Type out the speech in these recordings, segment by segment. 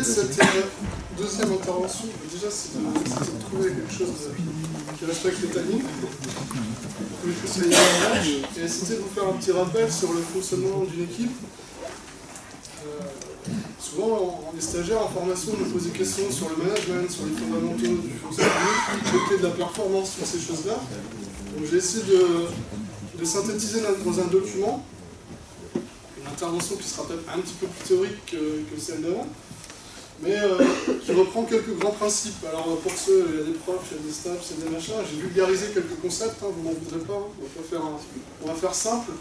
Cette deuxième intervention, déjà, c'est de trouver quelque chose qui respecte les timings. Et c'était de vous faire un petit rappel sur le fonctionnement d'une équipe. Souvent, les stagiaires en formation nous posent des questions sur le management, sur les fondamentaux du fonctionnement, de la performance, sur ces choses-là. Donc j'ai essayé de synthétiser dans un document une intervention qui sera peut-être un petit peu plus théorique que celle d'avant, mais qui reprend quelques grands principes. Alors pour ceux, il y a des profs, il y a des staffs, il y a des machins, j'ai vulgarisé quelques concepts, hein, vous n'en voudrez pas, hein, on va faire simple.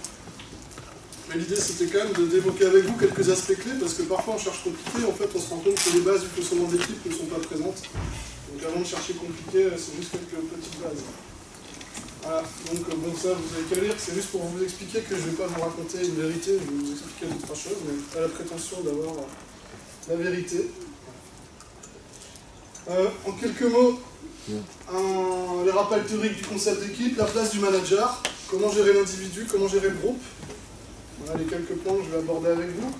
Mais l'idée c'était quand même d'évoquer avec vous quelques aspects clés, parce que parfois on cherche compliqué, en fait on se rend compte que les bases du fonctionnement d'équipe ne sont pas présentes. Donc avant de chercher compliqué, c'est juste quelques petites bases. Voilà, donc bon ça vous avez qu'à lire, c'est juste pour vous expliquer que je ne vais pas vous raconter une vérité, je vais vous expliquer deux, trois choses, mais pas la prétention d'avoir la vérité. En quelques mots, les rappels théoriques du concept d'équipe, la place du manager, comment gérer l'individu, comment gérer le groupe. Voilà les quelques points que je vais aborder avec vous.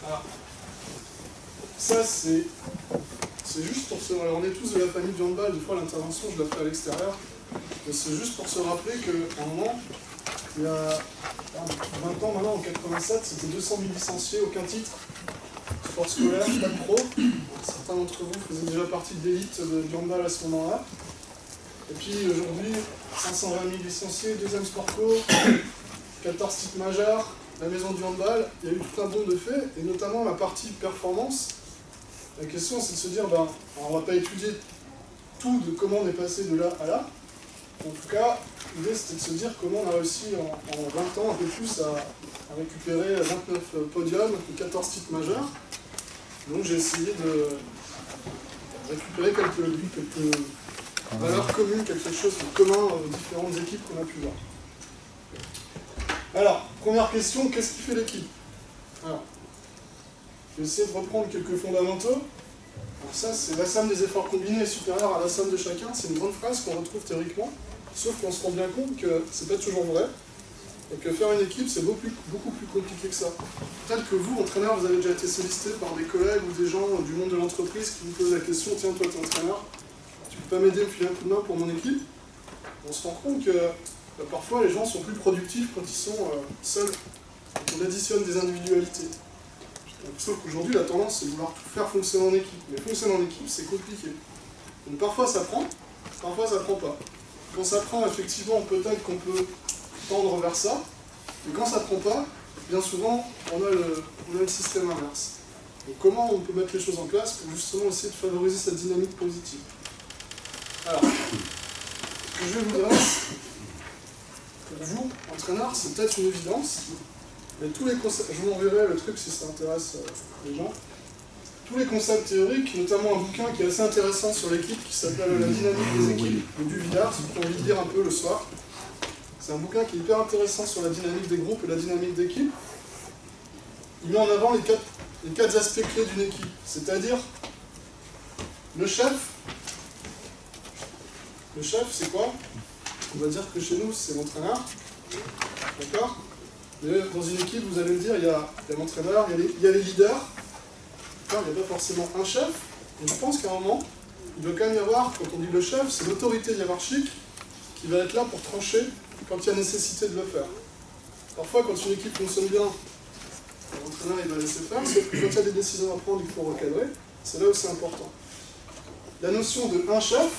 Alors, ça c'est juste pour se... Alors on est tous de la famille du handball, des fois l'intervention je la fais à l'extérieur, mais c'est juste pour se rappeler qu'à un moment, il y a 20 ans maintenant, en 87, c'était 200 000 licenciés, aucun titre, sport scolaire, pas de pro. Certains d'entre vous faisaient déjà partie de l'élite du handball à ce moment-là. Et puis aujourd'hui, 520 000 licenciés, deuxième sport co, 14 titres majeurs, la maison du handball, il y a eu tout un bond de faits, et notamment la partie performance. La question c'est de se dire, ben, on ne va pas étudier tout de comment on est passé de là à là. En tout cas, l'idée c'était de se dire comment on a réussi en 20 ans, un peu plus, à récupérer 29 podiums et 14 titres majeurs. Donc j'ai essayé de récupérer quelques valeurs communes, quelque chose de commun aux différentes équipes qu'on a pu voir. Alors, première question, qu'est-ce qui fait l'équipe? Alors, je vais essayer de reprendre quelques fondamentaux. Alors ça, c'est la somme des efforts combinés est supérieure à la somme de chacun. C'est une grande phrase qu'on retrouve théoriquement, sauf qu'on se rend bien compte que c'est pas toujours vrai, et que faire une équipe, c'est beaucoup plus compliqué que ça. Peut-être que vous, entraîneur, vous avez déjà été sollicité par des collègues ou des gens du monde de l'entreprise qui vous posent la question, tiens, toi, tu es entraîneur, tu peux pas m'aider, me filer un coup de main pour mon équipe? On se rend compte que parfois, les gens sont plus productifs quand ils sont seuls, quand on additionne des individualités. J'ai l'impression qu'aujourd'hui, la tendance, c'est de vouloir tout faire fonctionner en équipe. Mais fonctionner en équipe, c'est compliqué. Donc parfois, ça prend, parfois, ça prend pas. Quand ça prend, effectivement, peut-être qu'on peut tendre vers ça, mais quand ça prend pas, bien souvent, on a le système inverse. Donc comment on peut mettre les choses en place pour justement essayer de favoriser cette dynamique positive? Alors, ce que je vais vous dire, pour vous, entraîneur, c'est peut-être une évidence, mais tous les concepts, je vous enverrai le truc si ça intéresse les gens, tous les concepts théoriques, notamment un bouquin qui est assez intéressant sur l'équipe qui s'appelle La dynamique des équipes de Duvillard, si vous avez envie de lire un peu le soir. C'est un bouquin qui est hyper intéressant sur la dynamique des groupes et la dynamique d'équipe. Il met en avant les quatre aspects clés d'une équipe, c'est-à-dire le chef. Le chef, c'est quoi? On va dire que chez nous, c'est l'entraîneur. D'accord? Mais dans une équipe, vous allez me dire, il y a l'entraîneur, il y a les leaders. Il n'y a pas forcément un chef. Et je pense qu'à un moment, il doit quand même y avoir, quand on dit le chef, c'est l'autorité hiérarchique qui va être là pour trancher quand il y a nécessité de le faire. Parfois, quand une équipe fonctionne bien, l'entraîneur il va laisser faire, sauf que quand il y a des décisions à prendre, il faut recadrer. C'est là où c'est important. La notion de un chef,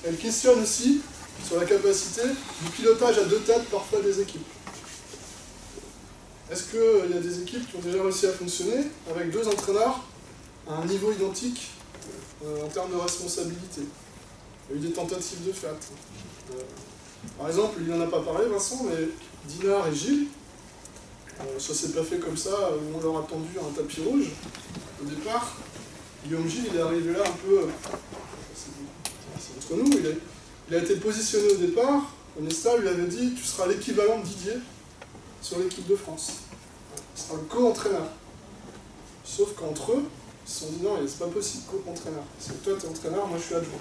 elle questionne aussi sur la capacité du pilotage à deux têtes parfois des équipes. Est-ce qu'il y a des équipes qui ont déjà réussi à fonctionner avec deux entraîneurs à un niveau identique en termes de responsabilité? Il y a eu des tentatives de fait. Par exemple, il n'en a pas parlé, Vincent, mais Dinard et Gilles, ça s'est pas fait comme ça, on leur a tendu un tapis rouge. Au départ, Guillaume Gilles, il est arrivé là un peu... c'est entre nous, il a été positionné au départ, Onesta lui avait dit, tu seras l'équivalent de Didier sur l'équipe de France. Tu seras le co-entraîneur. Sauf qu'entre eux, ils se sont dit, non, c'est pas possible, co-entraîneur. C'est que toi, tu es entraîneur, moi je suis adjoint.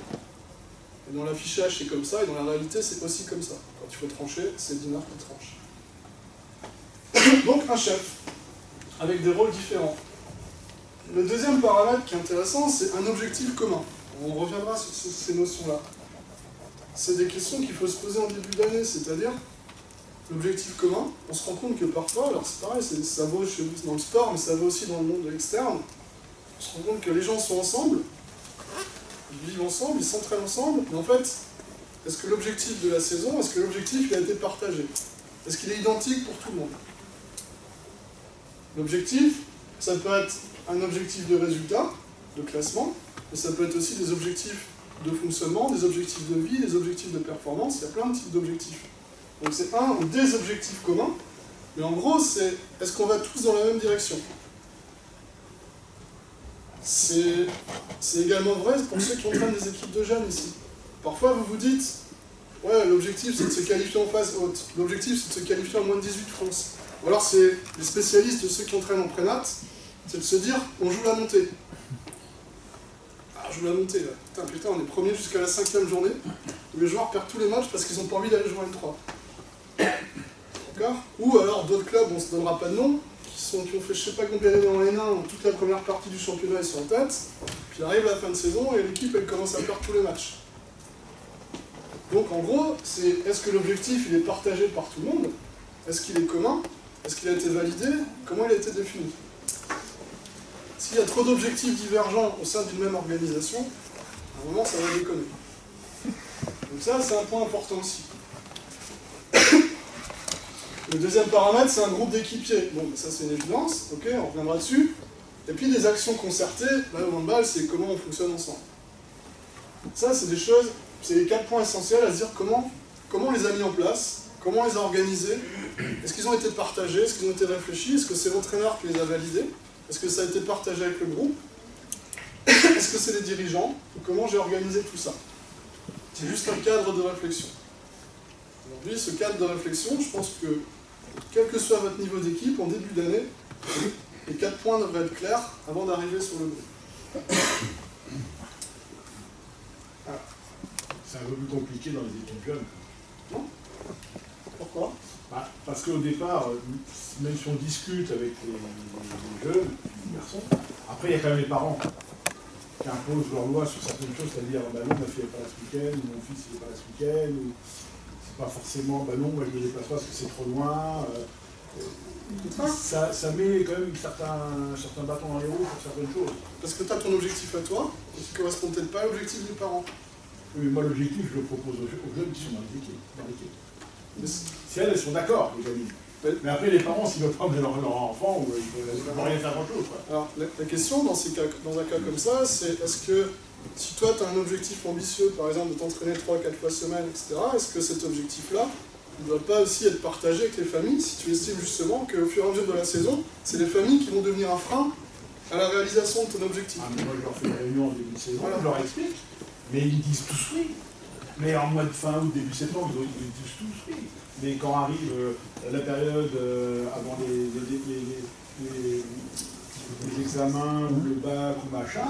Et dans l'affichage, c'est comme ça, et dans la réalité, c'est aussi comme ça. Quand il faut trancher, c'est Dinard qui tranche. Donc un chef, avec des rôles différents. Le deuxième paramètre qui est intéressant, c'est un objectif commun. On reviendra sur ces notions-là. C'est des questions qu'il faut se poser en début d'année, c'est-à-dire l'objectif commun. On se rend compte que parfois, alors c'est pareil, ça vaut dans le sport, mais ça vaut aussi dans le monde externe. On se rend compte que les gens sont ensemble, ils vivent ensemble, ils s'entraînent ensemble, mais en fait, est-ce que l'objectif de la saison, est-ce que l'objectif il a été partagé? Est-ce qu'il est identique pour tout le monde? L'objectif, ça peut être un objectif de résultat, de classement, mais ça peut être aussi des objectifs de fonctionnement, des objectifs de vie, des objectifs de performance, il y a plein de types d'objectifs. Donc c'est un ou des objectifs communs, mais en gros, c'est est-ce qu'on va tous dans la même direction? C'est également vrai pour ceux qui entraînent des équipes de jeunes ici. Parfois, vous vous dites, ouais, l'objectif c'est de se qualifier en phase haute, l'objectif c'est de se qualifier en moins de 18 France. Ou alors c'est les spécialistes, ceux qui entraînent en prénat, c'est de se dire, on joue la montée. Ah, on joue la montée là. Putain, on est premier jusqu'à la 5e journée, où les joueurs perdent tous les matchs parce qu'ils n'ont pas envie d'aller jouer en N3. D'accord? Ou alors d'autres clubs, on ne se donnera pas de nom, qui ont fait je sais pas combien d'années en N1, toute la première partie du championnat ils sont en tête, puis arrive la fin de saison et l'équipe elle commence à perdre tous les matchs. Donc en gros, c'est est-ce que l'objectif il est partagé par tout le monde? Est-ce qu'il est commun? Est-ce qu'il a été validé? Comment il a été défini? S'il y a trop d'objectifs divergents au sein d'une même organisation, à un moment ça va déconner. Donc ça c'est un point important aussi. Le deuxième paramètre, c'est un groupe d'équipiers. Bon, ça c'est une évidence, ok, on reviendra dessus. Et puis des actions concertées, là au handball, c'est comment on fonctionne ensemble. Ça, c'est des choses, c'est les 4 points essentiels à se dire comment on les a mis en place, comment on les a organisés, est-ce qu'ils ont été partagés, est-ce qu'ils ont été réfléchis, est-ce que c'est l'entraîneur qui les a validés, est-ce que ça a été partagé avec le groupe, est-ce que c'est les dirigeants, comment j'ai organisé tout ça. C'est juste un cadre de réflexion. Aujourd'hui, ce cadre de réflexion, je pense que, quel que soit votre niveau d'équipe, en début d'année, les 4 points devraient être clairs avant d'arriver sur le groupe. Voilà. C'est un peu plus compliqué dans les équipes jeunes. Non? Pourquoi? Parce qu'au départ, même si on discute avec les jeunes, les garçons, après il y a quand même les parents qui imposent leur loi sur certaines choses, c'est-à-dire bah non, ma fille n'est pas là ce week-end, ou mon fils n'est pas là ce week-end, ou c'est pas forcément, bah non, moi je ne me déplace pas parce que c'est trop loin. Ça met quand même certains bâtons dans les roues pour certaines choses. Parce que tu as ton objectif à toi, et qui ne correspond peut-être pas à l'objectif des parents. Oui, moi l'objectif, je le propose aux jeunes qui sont dans l'équipe. Si elles sont d'accord, les gamines. Mais après, les parents, s'ils ne veulent pas emmener leur enfant, ils ne peuvent rien faire grand-chose. Alors, la question dans un cas comme ça, c'est est-ce que si toi tu as un objectif ambitieux, par exemple de t'entraîner 3-4 fois semaine, etc., est-ce que cet objectif-là ne doit pas aussi être partagé avec les familles, si tu estimes justement qu'au fur et à mesure de la saison, c'est les familles qui vont devenir un frein à la réalisation de ton objectif? Mais moi, je leur fais une réunion en début de saison, je leur explique. Mais ils me disent tous oui. Mais en mois de fin août, début septembre, ils disent tous oui. Mais quand arrive la période avant les examens, ou le bac, ou machin,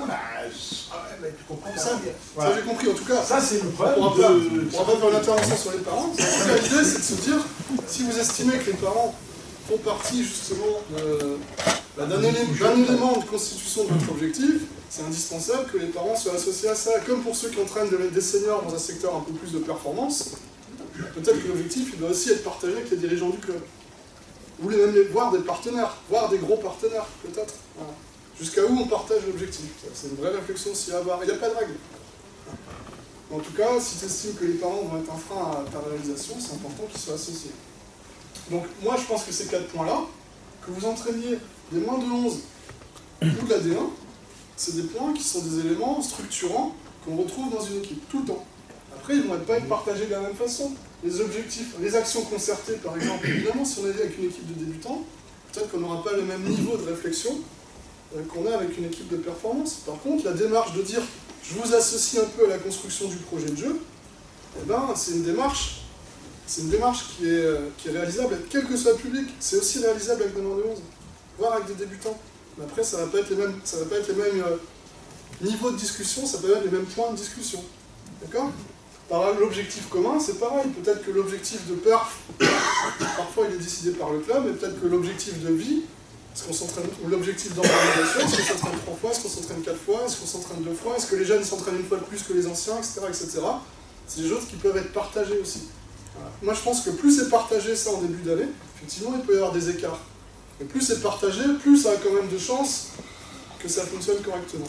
tu comprends ça. Ça j'ai compris, en tout cas. Ça, c'est le problème. On va pas faire une intervention sur les parents. L'idée, c'est de se dire, si vous estimez que les parents font partie justement d'un élément de constitution de votre objectif, c'est indispensable que les parents soient associés à ça. Comme pour ceux qui entraînent des seniors dans un secteur un peu plus de performance, peut-être que l'objectif il doit aussi être partagé avec les dirigeants du club. Ou voire des partenaires, voire des gros partenaires, peut-être. Voilà. Jusqu'à où on partage l'objectif. C'est une vraie réflexion aussi à avoir. Il n'y a pas de règle. En tout cas, si tu estimes que les parents vont être un frein à ta réalisation, c'est important qu'ils soient associés. Donc moi je pense que ces 4 points-là, que vous entraîniez des moins de 11 ou de la D1, c'est des points qui sont des éléments structurants qu'on retrouve dans une équipe, tout le temps. Après, ils ne vont pas être partagés de la même façon. Les objectifs, les actions concertées, par exemple, évidemment, si on est avec une équipe de débutants, peut-être qu'on n'aura pas le même niveau de réflexion qu'on a avec une équipe de performance. Par contre, la démarche de dire « je vous associe un peu à la construction du projet de jeu », eh ben, c'est une démarche qui est réalisable avec quel que soit le public. C'est aussi réalisable avec des moins de 11, voire avec des débutants. Mais après, ça ne va pas être les mêmes niveaux de discussion, ça peut être les mêmes points de discussion. D'accord? Par l'objectif commun, c'est pareil. Peut-être que l'objectif de perf, parfois il est décidé par le club, et peut-être que l'objectif de vie, Est-ce qu'on s'entraîne, ou l'objectif d'organisation, est-ce qu'on s'entraîne 3 fois, est-ce qu'on s'entraîne 4 fois, est-ce qu'on s'entraîne 2 fois, est-ce que les jeunes s'entraînent une fois de plus que les anciens, etc. etc. C'est des choses qui peuvent être partagées aussi. Voilà. Moi je pense que plus c'est partagé ça en début d'année, effectivement il peut y avoir des écarts. Mais plus c'est partagé, plus ça a quand même de chances que ça fonctionne correctement.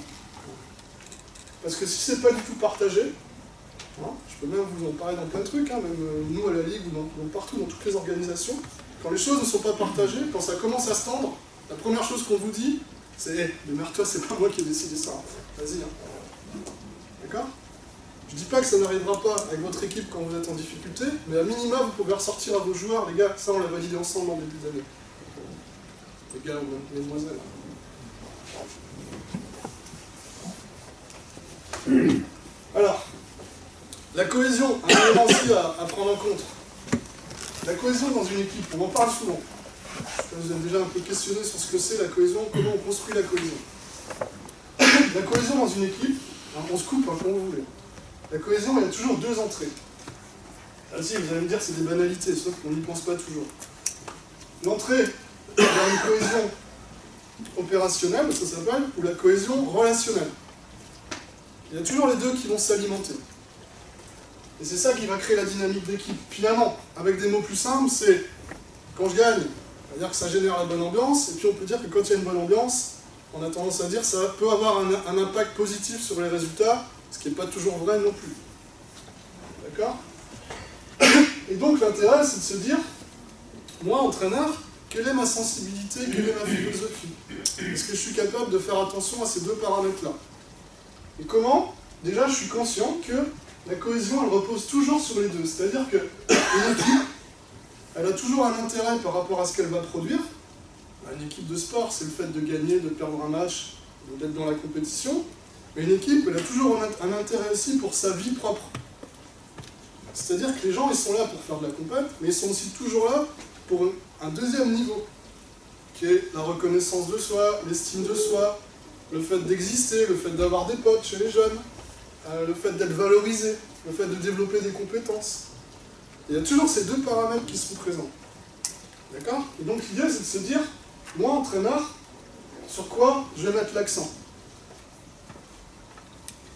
Parce que si c'est pas du tout partagé, hein, je peux même vous en parler dans plein de trucs, hein, même nous à la Ligue ou dans partout, dans toutes les organisations, quand les choses ne sont pas partagées, quand ça commence à se tendre, la première chose qu'on vous dit, c'est hey, démerde-toi, c'est pas moi qui ai décidé ça. Vas-y. Hein. D'accord? Je dis pas que ça n'arrivera pas avec votre équipe quand vous êtes en difficulté, mais à minima, vous pouvez ressortir à vos joueurs, les gars, ça on l'a validé ensemble en début d'année. Les gars ou les demoiselles. Alors, la cohésion, un élément aussi à prendre en compte. La cohésion dans une équipe, on en parle souvent. Vous avez déjà un peu questionné sur ce que c'est la cohésion, comment on construit la cohésion. La cohésion dans une équipe, hein, on se coupe hein, comme vous voulez. La cohésion, il y a toujours 2 entrées. Ah si, vous allez me dire c'est des banalités, sauf qu'on n'y pense pas toujours. L'entrée vers une cohésion opérationnelle, ça s'appelle, ou la cohésion relationnelle. Il y a toujours les deux qui vont s'alimenter. Et c'est ça qui va créer la dynamique d'équipe. Finalement, avec des mots plus simples, c'est quand je gagne, c'est-à-dire que ça génère la bonne ambiance, et puis on peut dire que quand il y a une bonne ambiance, on a tendance à dire que ça peut avoir un impact positif sur les résultats, ce qui n'est pas toujours vrai non plus. D'accord? Et donc l'intérêt, c'est de se dire, moi, entraîneur, quelle est ma sensibilité, quelle est ma philosophie? Est-ce que je suis capable de faire attention à ces 2 paramètres-là? Et comment? Déjà, je suis conscient que la cohésion, elle repose toujours sur les deux. C'est-à-dire qu'une équipe, elle a toujours un intérêt par rapport à ce qu'elle va produire. Une équipe de sport, c'est le fait de gagner, de perdre un match, d'être dans la compétition. Mais une équipe, elle a toujours un intérêt aussi pour sa vie propre. C'est-à-dire que les gens, ils sont là pour faire de la compète, mais ils sont aussi toujours là pour un deuxième niveau, qui est la reconnaissance de soi, l'estime de soi, le fait d'exister, le fait d'avoir des potes chez les jeunes, le fait d'être valorisé, le fait de développer des compétences. Il y a toujours ces 2 paramètres qui sont présents. D'accord? Et donc l'idée, c'est de se dire, moi, entraîneur, sur quoi je vais mettre l'accent?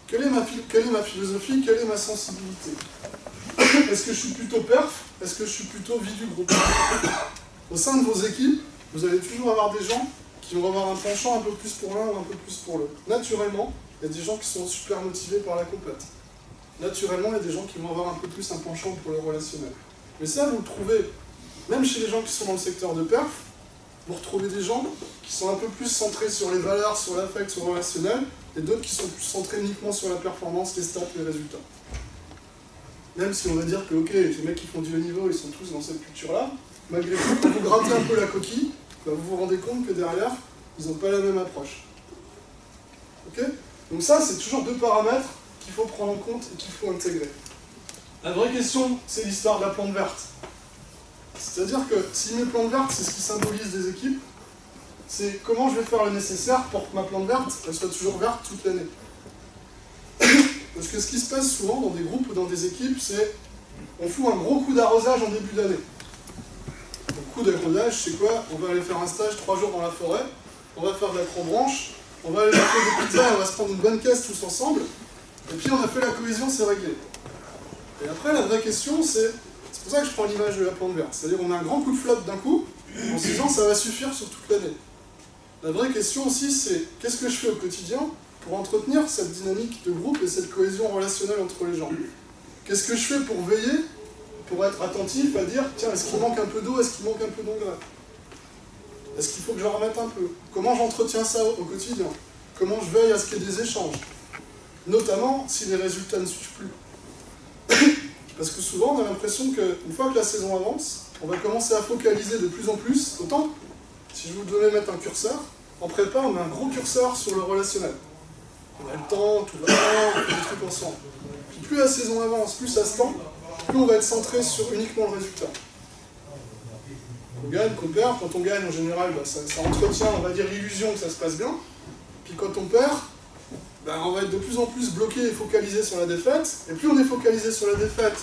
Quelle est ma philosophie? Quelle est ma sensibilité? Est-ce que je suis plutôt perf? Est-ce que je suis plutôt vie du groupe? Au sein de vos équipes, vous allez toujours avoir des gens qui vont avoir un penchant un peu plus pour l'un ou un peu plus pour l'autre. Naturellement, il y a des gens qui sont super motivés par la compète. Naturellement, il y a des gens qui vont avoir un peu plus un penchant pour le relationnel. Mais ça, vous le trouvez, même chez les gens qui sont dans le secteur de perf, vous retrouvez des gens qui sont un peu plus centrés sur les valeurs, sur l'affect, sur le relationnel, et d'autres qui sont plus centrés uniquement sur la performance, les stats, les résultats. Même si on va dire que, ok, les mecs qui font du haut niveau, ils sont tous dans cette culture-là, malgré tout, quand vous grattez un peu la coquille, bah, vous vous rendez compte que derrière, ils n'ont pas la même approche. Ok? Donc ça, c'est toujours 2 paramètres qu'il faut prendre en compte et qu'il faut intégrer. La vraie question, c'est l'histoire de la plante verte. C'est-à-dire que si mes plantes vertes, c'est ce qui symbolise des équipes, c'est comment je vais faire le nécessaire pour que ma plante verte, elle soit toujours verte toute l'année. Parce que ce qui se passe souvent dans des groupes ou dans des équipes, c'est on fout un gros coup d'arrosage en début d'année. Le coup d'arrosage, c'est quoi? On va aller faire un stage 3 jours dans la forêt, on va faire de l'acrobranche, on va aller manger des pizzas, on va se prendre une bonne caisse tous ensemble, et puis on a fait la cohésion, c'est réglé. Et après, la vraie question, c'est pour ça que je prends l'image de la plante verte. C'est-à-dire on a un grand coup de flotte d'un coup, en se disant ça va suffire sur toute l'année. La vraie question aussi, c'est qu'est-ce que je fais au quotidien pour entretenir cette dynamique de groupe et cette cohésion relationnelle entre les gens? Qu'est-ce que je fais pour veiller, pour être attentif à dire, tiens, est-ce qu'il manque un peu d'eau, est-ce qu'il manque un peu d'engrais? Est-ce qu'il faut que j'en remette un peu? Comment j'entretiens ça au quotidien? Comment je veille à ce qu'il y ait des échanges? Notamment si les résultats ne suivent plus. Parce que souvent, on a l'impression qu'une fois que la saison avance, on va commencer à focaliser de plus en plus, autant, si je vous devais mettre un curseur, en prépa, on met un gros curseur sur le relationnel. On a le temps, tout va bien, on fait des trucs ensemble. Puis plus la saison avance, plus ça se tend, plus on va être centré sur uniquement le résultat. On gagne, qu'on perd, quand on gagne, en général, bah, ça entretient, on va dire, l'illusion que ça se passe bien. Puis quand on perd, ben, on va être de plus en plus bloqué et focalisé sur la défaite, et plus on est focalisé sur la défaite,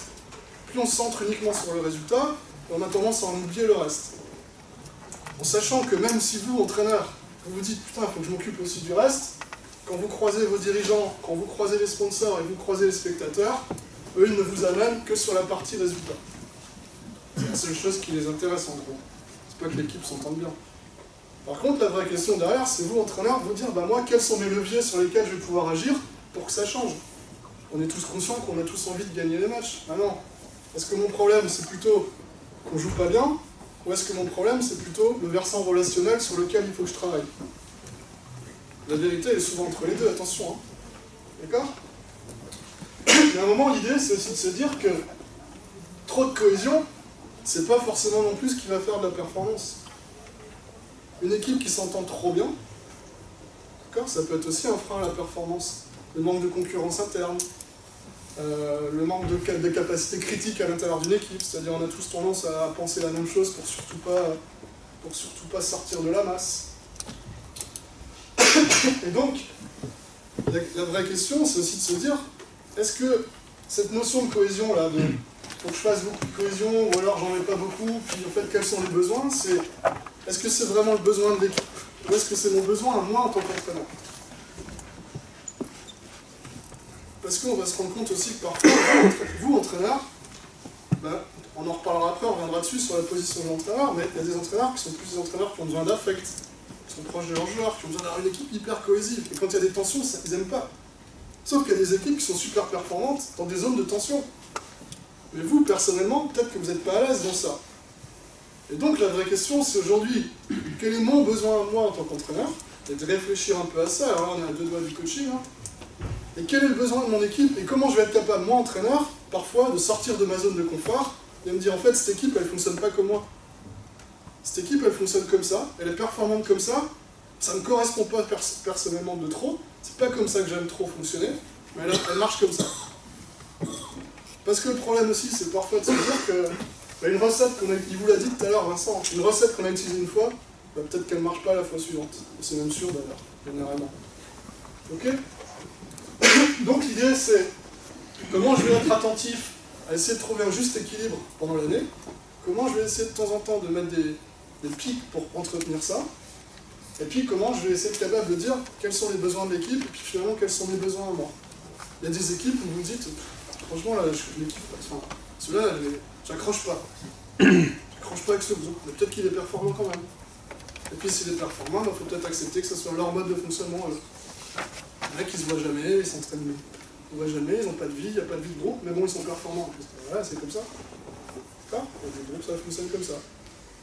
plus on se centre uniquement sur le résultat, et on a tendance à en oublier le reste. en sachant que même si vous, entraîneur, vous vous dites « putain, il faut que je m'occupe aussi du reste », quand vous croisez vos dirigeants, quand vous croisez les sponsors et vous croisez les spectateurs, eux, ils ne vous amènent que sur la partie résultat. C'est la seule chose qui les intéresse en gros. C'est pas que l'équipe s'entende bien. Par contre, la vraie question derrière, c'est vous, entraîneur, vous dire, bah moi, quels sont mes leviers sur lesquels je vais pouvoir agir pour que ça change. On est tous conscients qu'on a tous envie de gagner les matchs. Ah non. Est-ce que mon problème, c'est plutôt qu'on joue pas bien, ou est-ce que mon problème, c'est plutôt le versant relationnel sur lequel il faut que je travaille? La vérité, elle est souvent entre les deux, attention. Hein. D'accord? Mais à un moment, l'idée, c'est aussi de se dire que trop de cohésion, c'est pas forcément non plus ce qui va faire de la performance. Une équipe qui s'entend trop bien, ça peut être aussi un frein à la performance. Le manque de concurrence interne, le manque de capacité critique à l'intérieur d'une équipe, c'est-à-dire on a tous tendance à penser la même chose pour surtout pas sortir de la masse. Et donc, la vraie question, c'est aussi de se dire, est-ce que cette notion de cohésion, là, faut que je fasse beaucoup de cohésion, ou alors j'en ai pas beaucoup, puis en fait, quels sont les besoins, est-ce que c'est vraiment le besoin de l'équipe, ou est-ce que c'est mon besoin à moi en tant qu'entraîneur? Parce qu'on va se rendre compte aussi que parfois, vous, entraîneur, on en reparlera après, on reviendra dessus sur la position de l'entraîneur, mais il y a des entraîneurs qui sont plus des entraîneurs qui ont besoin d'affect, qui sont proches de leurs joueurs, qui ont besoin d'avoir une équipe hyper cohésive. Et quand il y a des tensions, ils n'aiment pas. Sauf qu'il y a des équipes qui sont super performantes dans des zones de tension. Mais vous, personnellement, peut-être que vous n'êtes pas à l'aise dans ça. Et donc la vraie question, c'est aujourd'hui, quel est mon besoin à moi en tant qu'entraîneur? Et de réfléchir un peu à ça. Alors là, on est à 2 doigts du coaching. Hein. Et quel est le besoin de mon équipe? Et comment je vais être capable, moi, entraîneur, parfois, de sortir de ma zone de confort et de me dire, en fait, cette équipe, elle ne fonctionne pas comme moi. Cette équipe, elle fonctionne comme ça, elle est performante comme ça ne me correspond pas personnellement de trop, c'est pas comme ça que j'aime trop fonctionner, mais elle marche comme ça. Parce que le problème aussi, c'est parfois de se dire que une recette qu'on a, il vous l'a dit tout à l'heure, Vincent, une recette qu'on a utilisée une fois, peut-être qu'elle ne marche pas la fois suivante. Et c'est même sûr d'ailleurs, généralement. Ok? Donc l'idée, c'est comment je vais être attentif à essayer de trouver un juste équilibre pendant l'année, comment je vais essayer de temps en temps de mettre des pics pour entretenir ça, et puis comment je vais essayer d'être capable de dire quels sont les besoins de l'équipe, et puis finalement quels sont mes besoins à moi. Il y a des équipes où vous vous dites, franchement, là, l'équipe, enfin, celui-là, j'accroche pas. J'accroche pas avec ce besoin, mais peut-être qu'il est performant quand même. Et puis s'il est performant, il faut peut-être accepter que ce soit leur mode de fonctionnement. Il y en a qui se voient jamais, ils s'entraînent, ils ne voient jamais, ils n'ont pas de vie, il n'y a pas de vie de groupe, mais bon, ils sont performants en plus. Voilà, c'est comme ça. D'accord? Il y a des groupes, ça fonctionne comme ça.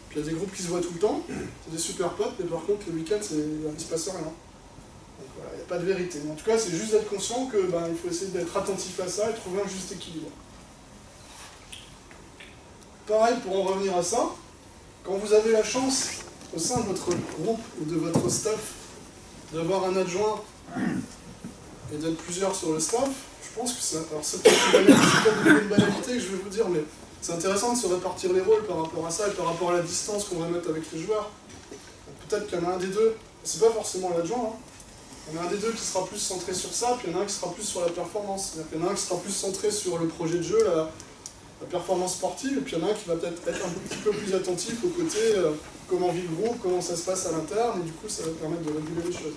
Puis il y a des groupes qui se voient tout le temps, c'est des super potes, mais par contre, le week-end, il ne se passe rien. Donc voilà, il n'y a pas de vérité. Mais en tout cas, c'est juste d'être conscient que il faut essayer d'être attentif à ça et trouver un juste équilibre. Pareil, pour en revenir à ça, quand vous avez la chance, au sein de votre groupe ou de votre staff, d'avoir un adjoint et d'être plusieurs sur le staff, je pense que c'est... Alors c'est peut-être une banalité que je vais vous dire, mais c'est intéressant de se répartir les rôles par rapport à ça et par rapport à la distance qu'on va mettre avec les joueurs. Peut-être qu'il y en a un des deux, c'est pas forcément l'adjoint, hein. Il y en a un des deux qui sera plus centré sur ça, puis il y en a un qui sera plus sur la performance. C'est-à-dire qu'il y en a un qui sera plus centré sur le projet de jeu, la performance sportive, et puis il y en a un qui va peut-être être un petit peu plus attentif au côté comment vit le groupe, comment ça se passe à l'interne, et du coup ça va permettre de réguler les choses.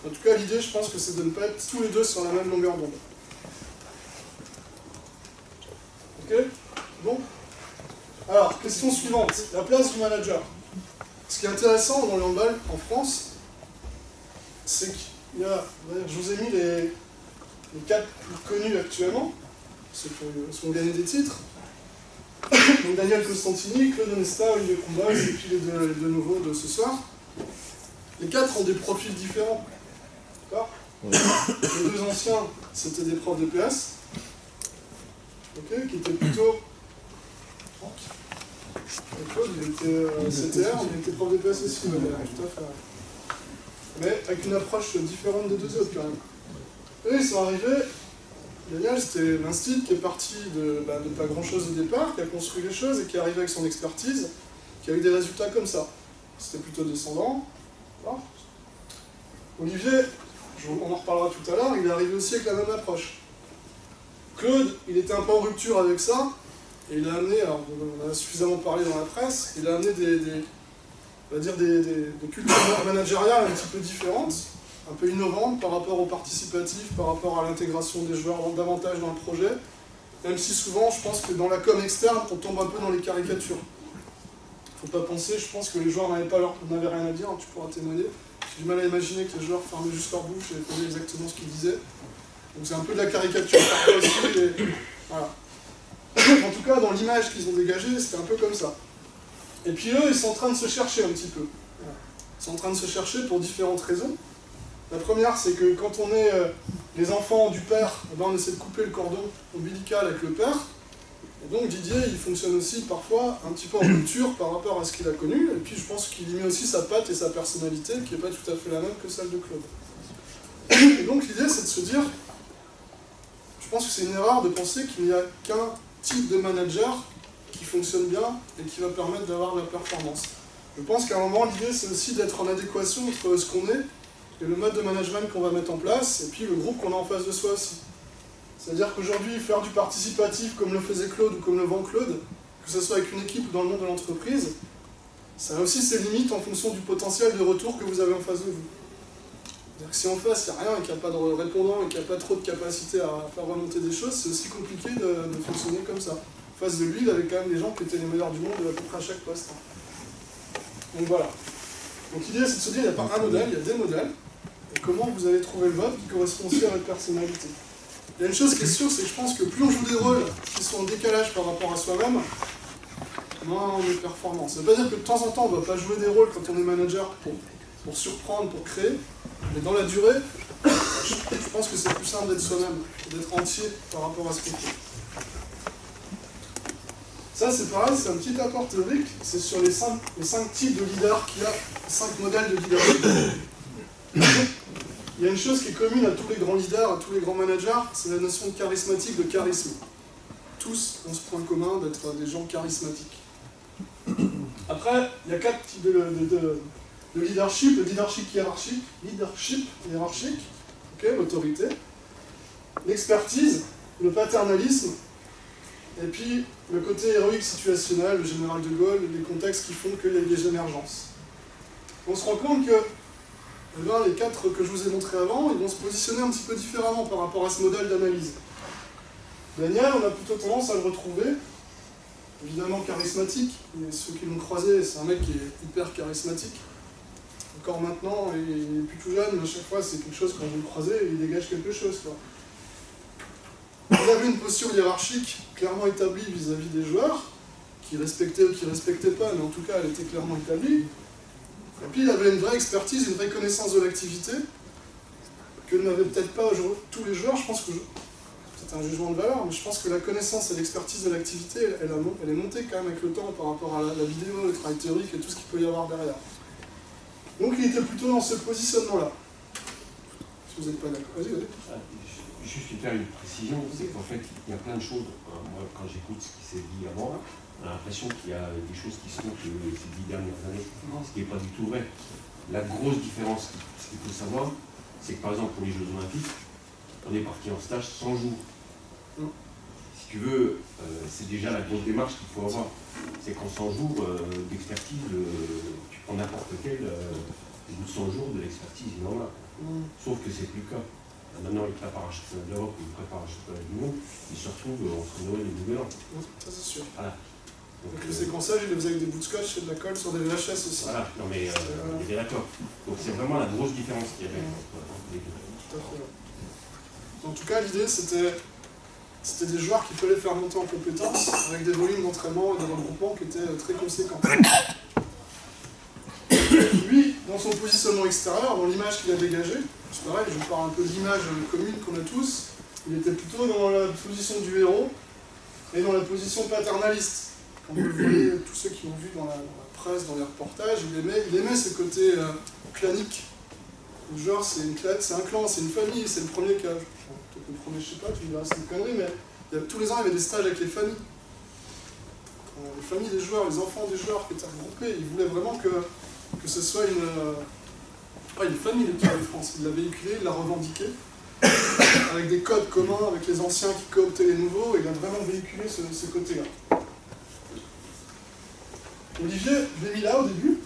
En tout cas, l'idée, je pense que c'est de ne pas être tous les deux sur la même longueur d'onde. Ok? Bon. Alors, question suivante, la place du manager. Ce qui est intéressant dans le handball en France, c'est qu'il y a, je vous ai mis les 4 plus connus actuellement, ceux qui ont gagné des titres. Donc Daniel Costantini, Claude Onesta, Olivier Combas, et puis les deux nouveaux de ce soir. Les 4 ont des profils différents. D'accord? Les 2 anciens, c'était des profs de PS, okay, qui étaient plutôt... Claude, il était CTR, il était prof de PS aussi, tout à fait. Mais avec une approche différente des 2 autres quand même. Eux, ils sont arrivés... Daniel, c'était l'instit qui est parti de pas grand-chose au départ, qui a construit les choses et qui est arrivé avec son expertise, qui a eu des résultats comme ça. C'était plutôt descendant. Voilà. Olivier, on en reparlera tout à l'heure, il est arrivé aussi avec la même approche. Claude, il était un peu en rupture avec ça, et il a amené, alors on en a suffisamment parlé dans la presse, il a amené on va dire, des cultures managériales un petit peu différentes, un peu innovantes par rapport au participatif, par rapport à l'intégration des joueurs davantage dans le projet, même si souvent, je pense que dans la com externe, on tombe un peu dans les caricatures. Faut pas penser, je pense que les joueurs n'avaient rien à dire, hein, tu pourras témoigner. J'ai du mal à imaginer que les joueurs fermaient juste leur bouche et faisaient exactement ce qu'ils disaient. Donc c'est un peu de la caricature parfois aussi, et voilà. En tout cas, dans l'image qu'ils ont dégagée, c'était un peu comme ça. Et puis eux, ils sont en train de se chercher un petit peu. Ils sont en train de se chercher pour différentes raisons. La première, c'est que quand on est les enfants du père, eh ben, on essaie de couper le cordon ombilical avec le père. Et donc Didier, il fonctionne aussi parfois un petit peu en rupture par rapport à ce qu'il a connu. Et puis je pense qu'il y met aussi sa patte et sa personnalité, qui n'est pas tout à fait la même que celle de Claude. Et donc l'idée, c'est de se dire, je pense que c'est une erreur de penser qu'il n'y a qu'un type de manager qui fonctionne bien et qui va permettre d'avoir de la performance. Je pense qu'à un moment, l'idée, c'est aussi d'être en adéquation entre ce qu'on est et le mode de management qu'on va mettre en place, et puis le groupe qu'on a en face de soi aussi. C'est-à-dire qu'aujourd'hui, faire du participatif comme le faisait Claude ou comme le vend Claude, que ce soit avec une équipe ou dans le monde de l'entreprise, ça a aussi ses limites en fonction du potentiel de retour que vous avez en face de vous. C'est-à-dire que si en face, il n'y a rien et qu'il n'y a pas de répondant et qu'il n'y a pas trop de capacité à faire remonter des choses, c'est aussi compliqué de fonctionner comme ça. En face de lui, il avait quand même des gens qui étaient les meilleurs du monde à peu près à chaque poste. Donc voilà. Donc l'idée, c'est de se dire, il n'y a pas un modèle, il y a des modèles. Et comment vous allez trouver le vôtre qui correspond aussi à votre personnalité. Il y a une chose qui est sûre, c'est que je pense que plus on joue des rôles qui sont en décalage par rapport à soi-même, moins on est performant. Ça ne veut pas dire que de temps en temps, on ne va pas jouer des rôles quand on est manager pour surprendre, pour créer. Mais dans la durée, je pense que c'est plus simple d'être soi-même, d'être entier par rapport à ce qu'on fait. Ça, c'est pareil, c'est un petit apport théorique. C'est sur les 5 types de leaders qu'il y a, 5 modèles de leadership. Il y a une chose qui est commune à tous les grands leaders, à tous les grands managers, c'est la notion de charismatique, de charisme. Tous ont ce point commun d'être des gens charismatiques. Après, il y a 4 types de leadership. Le leadership hiérarchique, okay, l'autorité, l'expertise, le paternalisme, et puis le côté héroïque situationnel, le général de Gaulle, les contextes qui font qu'il y a des émergences. On se rend compte que les 4 que je vous ai montrés avant, ils vont se positionner un petit peu différemment par rapport à ce modèle d'analyse. Daniel, on a plutôt tendance à le retrouver, évidemment charismatique, et ceux qui l'ont croisé, c'est un mec qui est hyper charismatique. Encore maintenant, il est plus tout jeune, mais à chaque fois c'est quelque chose, quand vous le croisez, il dégage quelque chose, quoi. Il avait une posture hiérarchique clairement établie vis-à-vis des joueurs, qui respectaient ou qui ne respectaient pas, mais en tout cas elle était clairement établie. Et puis il avait une vraie expertise, une vraie connaissance de l'activité, que n'avaient peut-être pas tous les joueurs. Je pense que, c'est un jugement de valeur, mais je pense que la connaissance et l'expertise de l'activité, elle est montée quand même avec le temps par rapport à la vidéo, le travail théorique et tout ce qu'il peut y avoir derrière. Donc il était plutôt dans ce positionnement-là. Si vous n'êtes pas d'accord. Vas-y. Juste faire une précision, c'est qu'en fait, il y a plein de choses. Moi, quand j'écoute ce qui s'est dit avant, on a l'impression qu'il y a des choses qui se font ces 10 dernières années, ce qui n'est pas du tout vrai. La grosse différence, ce qu'il faut savoir, c'est que par exemple pour les Jeux Olympiques, on est parti en stage 100 jours. Si tu veux, c'est déjà la grosse démarche qu'il faut avoir. C'est qu'en 100 jours d'expertise, tu prends n'importe quel, au bout de 100 jours de l'expertise, il en a. Sauf que c'est plus le cas. Maintenant, il prépare un championnat d'Europe, il prépare un championnat du monde, il se retrouve entre Noël et Nouvel An. Ça c'est sûr. Voilà. Donc le séquençage, il le faisait avec des bouts de scotch et de la colle sur des VHS aussi. Voilà, non mais on est bien d'accord. Donc c'est vraiment la grosse différence qu'il y avait entre les deux. Tout à fait. En tout cas, l'idée, c'était des joueurs qu'il fallait faire monter en compétences, avec des volumes d'entraînement et de regroupement qui étaient très conséquents. Lui, dans son positionnement extérieur, dans l'image qu'il a dégagée, c'est pareil, je vous parle un peu de l'image commune qu'on a tous, il était plutôt dans la position du héros et dans la position paternaliste. Comme vous le voyez, tous ceux qui l'ont vu dans la presse, dans les reportages, il aimait ce côté clanique. Genre, c'est un clan, c'est une famille, c'est le premier cas. Peut-être le premier, je sais pas, tu me diras, c'est une connerie, mais tous les ans, il y avait des stages avec les familles. Les familles des joueurs, les enfants des joueurs qui étaient regroupés. Il voulait vraiment que ce soit une famille, l'équipe de France. Il l'a véhiculé, il l'a revendiqué, avec des codes communs, avec les anciens qui cooptaient les nouveaux, et il a vraiment véhiculé ce côté-là. Olivier, je l'ai mis là au début.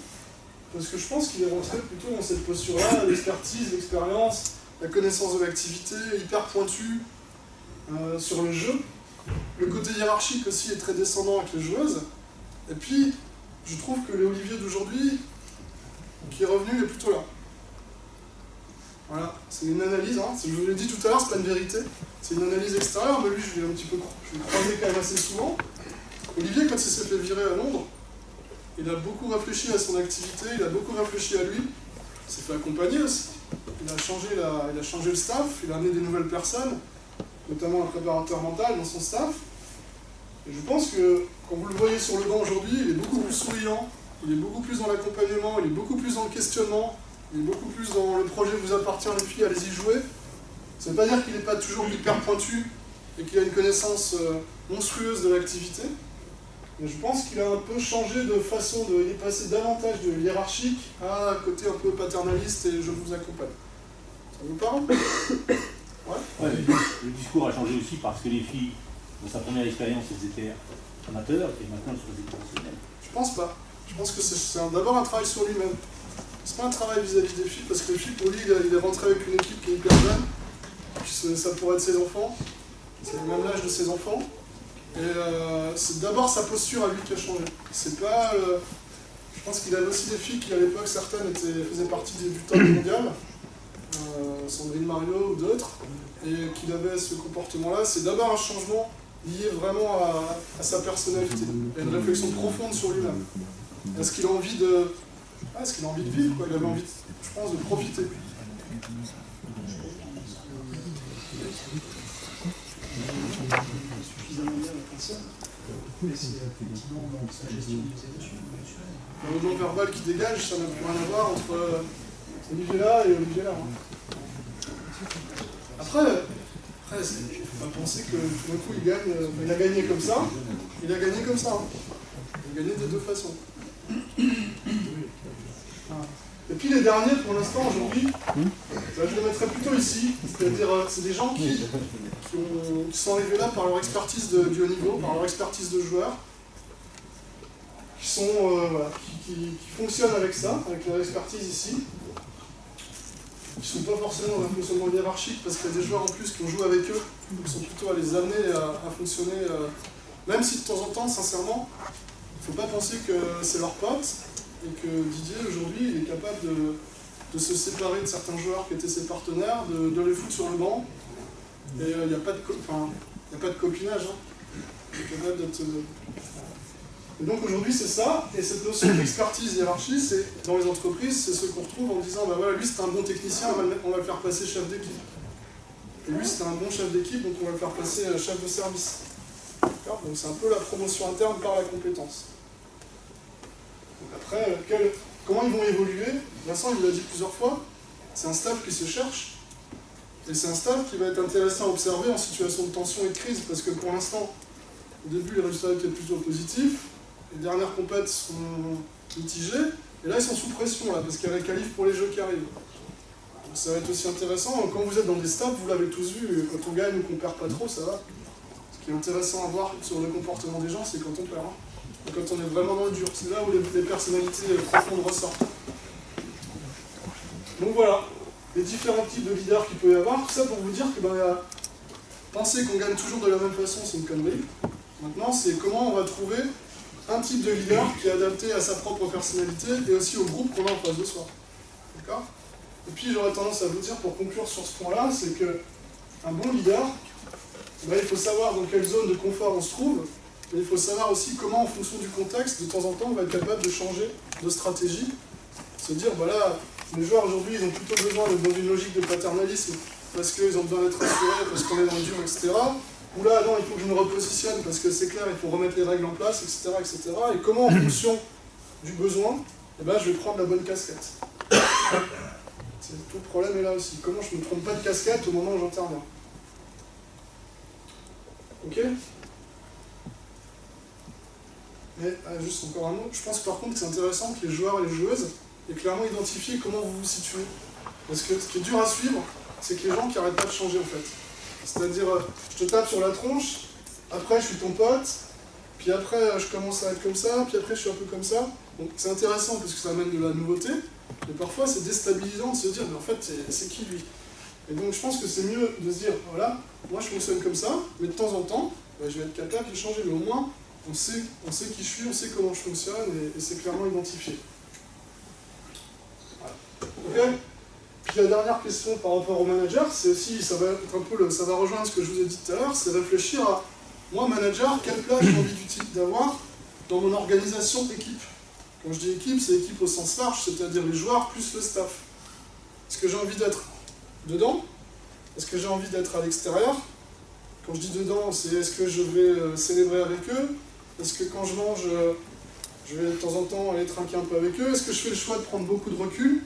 parce que je pense qu'il est rentré plutôt dans cette posture-là, l'expertise, l'expérience, la connaissance de l'activité, hyper pointue sur le jeu. Le côté hiérarchique aussi est très descendant avec les joueuses. Et puis, je trouve que l'Olivier d'aujourd'hui, qui est revenu, il est plutôt là. Voilà, c'est une analyse, hein. Je vous l'ai dit tout à l'heure, c'est pas une vérité. C'est une analyse extérieure, mais lui, je l'ai croisé quand même assez souvent. Olivier, quand il s'est fait virer à Londres, il a beaucoup réfléchi à son activité, il a beaucoup réfléchi à lui. Il s'est fait accompagner aussi. Il a changé le staff, il a amené des nouvelles personnes, notamment un préparateur mental dans son staff. Et je pense que, quand vous le voyez sur le banc aujourd'hui, il est beaucoup plus souriant, il est beaucoup plus dans l'accompagnement, il est beaucoup plus dans le questionnement, il est beaucoup plus dans le projet vous appartient les filles, allez-y jouer. Ça ne veut pas dire qu'il n'est pas toujours hyper pointu et qu'il a une connaissance monstrueuse de l'activité. Mais je pense qu'il a un peu changé de façon il est passé davantage de hiérarchique à un côté un peu paternaliste et je vous accompagne. Ça vous parle? Ouais. Le discours a changé aussi parce que les filles, dans sa première expérience, elles étaient amateurs et maintenant elles sont des professionnels. Je pense pas. Je pense que c'est d'abord un travail sur lui-même. C'est pas un travail vis-à-vis des filles, parce que les filles, pour lui, il est rentré avec une équipe qui est hyper jeune. Ça pourrait être ses enfants. C'est le même âge de ses enfants. Et c'est d'abord sa posture à lui qui a changé. C'est pas... je pense qu'il avait aussi des filles qui, à l'époque, certaines faisaient partie du top mondial. Sandrine Mario ou d'autres. Et qu'il avait ce comportement-là. C'est d'abord un changement lié vraiment à sa personnalité. Il y a une réflexion profonde sur lui-même. Est-ce qu'il a envie de... est-ce qu'il a envie de vivre, quoi. Il avait envie, je pense, de profiter. Suffisamment bien la personne. Mais c'est effectivement sa gestion des émotions. Le mouvement verbal qui dégage, ça n'a plus rien à voir entre Olivier là et Olivier là. Après, il ne faut pas penser que tout d'un coup il gagne. Il a gagné comme ça. Il a gagné comme ça. Il a gagné de deux façons. Et puis les derniers, pour l'instant, aujourd'hui, je les mettrais plutôt ici. C'est-à-dire, c'est des gens qui sont arrivés là par leur expertise du haut niveau, par leur expertise de joueur, qui fonctionnent avec ça, avec leur expertise ici, qui ne sont pas forcément dans un fonctionnement hiérarchique, parce qu'il y a des joueurs en plus qui ont joué avec eux, qui sont plutôt à les amener à fonctionner, même si de temps en temps, sincèrement, il ne faut pas penser que c'est leur pote, et que Didier, aujourd'hui, il est capable de se séparer de certains joueurs qui étaient ses partenaires, de les foutre sur le banc. Et il n'y a pas de copinage. Hein. Il est capable d'être... Et donc aujourd'hui, c'est ça. Et cette notion d'expertise hiérarchie, dans les entreprises, c'est ce qu'on retrouve en disant, bah voilà, lui c'est un bon technicien, on va le faire passer chef d'équipe. Et lui c'est un bon chef d'équipe, donc on va le faire passer chef de service. Donc c'est un peu la promotion interne par la compétence. Donc après, comment ils vont évoluer? Vincent, il l'a dit plusieurs fois, c'est un staff qui se cherche, et c'est un staff qui va être intéressant à observer en situation de tension et de crise, parce que pour l'instant, au début, les résultats étaient plutôt positifs, les dernières compètes sont mitigées, et là, ils sont sous pression, là, parce qu'il y a la qualif pour les jeux qui arrivent. Donc ça va être aussi intéressant, quand vous êtes dans des staffs, vous l'avez tous vu, quand on gagne ou qu'on perd pas trop, ça va. Ce qui est intéressant à voir sur le comportement des gens, c'est quand on perd. Hein. Quand on est vraiment dans le dur, c'est là où les personnalités profondes ressortent. Donc voilà, les différents types de leaders qu'il peut y avoir, tout ça pour vous dire que penser qu'on gagne toujours de la même façon, c'est une connerie. Maintenant, c'est comment on va trouver un type de leader qui est adapté à sa propre personnalité et aussi au groupe qu'on a en face de soi. D'accord? Et puis j'aurais tendance à vous dire, pour conclure sur ce point-là, c'est qu'un bon leader, il faut savoir dans quelle zone de confort on se trouve. Mais il faut savoir aussi comment, en fonction du contexte, de temps en temps, on va être capable de changer de stratégie. Se dire, voilà, les joueurs aujourd'hui, ils ont plutôt besoin d'être dans une logique de paternalisme, parce qu'ils ont besoin d'être rassurés, parce qu'on est dans le dur, etc. Ou là, non, il faut que je me repositionne, parce que c'est clair, il faut remettre les règles en place, etc. etc. Et comment, en fonction du besoin, je vais prendre la bonne casquette. Tout le problème est là aussi. Comment je ne me trompe pas de casquette au moment où j'interviens. Ok? Mais juste encore un mot, je pense par contre que c'est intéressant que les joueurs et les joueuses aient clairement identifié comment vous vous situez. Parce que ce qui est dur à suivre, c'est que les gens qui n'arrêtent pas de changer en fait. C'est-à-dire, je te tape sur la tronche, après je suis ton pote, puis après je commence à être comme ça, puis après je suis un peu comme ça. Donc c'est intéressant parce que ça amène de la nouveauté, mais parfois c'est déstabilisant de se dire, mais en fait, c'est qui lui? Et donc je pense que c'est mieux de se dire, voilà, moi je fonctionne comme ça, mais de temps en temps, bah, je vais être capable de changer, mais au moins, on sait qui je suis, on sait comment je fonctionne, et c'est clairement identifié. Voilà. Ok. Puis la dernière question par rapport au manager, c'est aussi, ça va être un peu ça va rejoindre ce que je vous ai dit tout à l'heure, c'est réfléchir à, moi manager, quelle place j'ai envie d'avoir dans mon organisation équipe. Quand je dis équipe, c'est équipe au sens large, c'est-à-dire les joueurs plus le staff. Est-ce que j'ai envie d'être dedans? Est-ce que j'ai envie d'être à l'extérieur? Quand je dis dedans, c'est est-ce que je vais célébrer avec eux? Est-ce que quand je mange, je vais de temps en temps aller trinquer un peu avec eux? Est-ce que je fais le choix de prendre beaucoup de recul?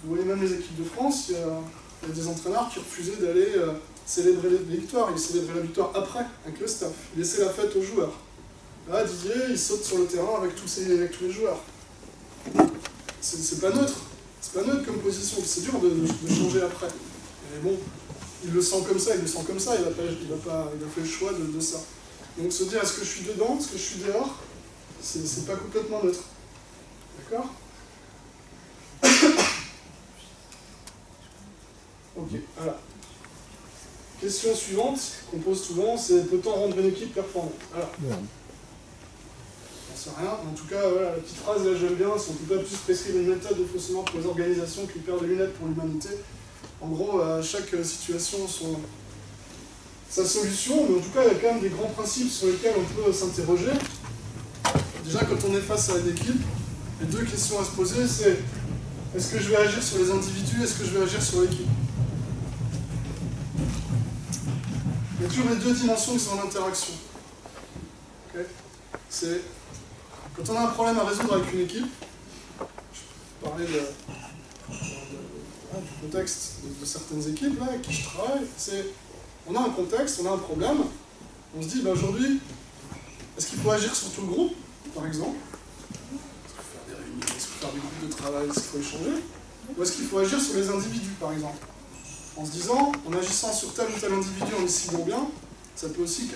Vous voyez même les équipes de France, il y a des entraîneurs qui refusaient d'aller célébrer les victoires. Ils célébraient la victoire après, avec le staff. Ils laissaient la fête aux joueurs. Là, Didier, il saute sur le terrain avec tous les joueurs. C'est pas neutre. C'est pas neutre comme position. C'est dur de changer après. Mais bon, il le sent comme ça, il a fait le choix de ça. Donc se dire, est-ce que je suis dedans, est-ce que je suis dehors, c'est pas complètement neutre. D'accord? Ok, voilà. Question suivante qu'on pose souvent, c'est peut-on rendre une équipe performante? Alors, j'en sais rien. En tout cas, voilà, la petite phrase, là, j'aime bien, si on ne peut pas plus prescrire une méthode de fonctionnement pour les organisations qu'une paire de lunettes pour l'humanité. En gros, à chaque situation, sa solution, mais en tout cas, il y a quand même des grands principes sur lesquels on peut s'interroger. Déjà, quand on est face à une équipe, les deux questions à se poser, c'est est-ce que je vais agir sur les individus, est-ce que je vais agir sur l'équipe? Il y a toujours les deux dimensions qui sont en interaction. Okay. C'est quand on a un problème à résoudre avec une équipe, je parlais du contexte de certaines équipes là, avec qui je travaille, c'est on a un contexte, on a un problème, on se dit bah, aujourd'hui, est-ce qu'il faut agir sur tout le groupe, par exemple? Est-ce qu'il faut faire des réunions, est-ce qu'il faut faire des groupes de travail, est-ce qu'il faut échanger? Ou est-ce qu'il faut agir sur les individus, par exemple? En se disant, en agissant sur tel ou tel individu en les ciblant bien, ça peut aussi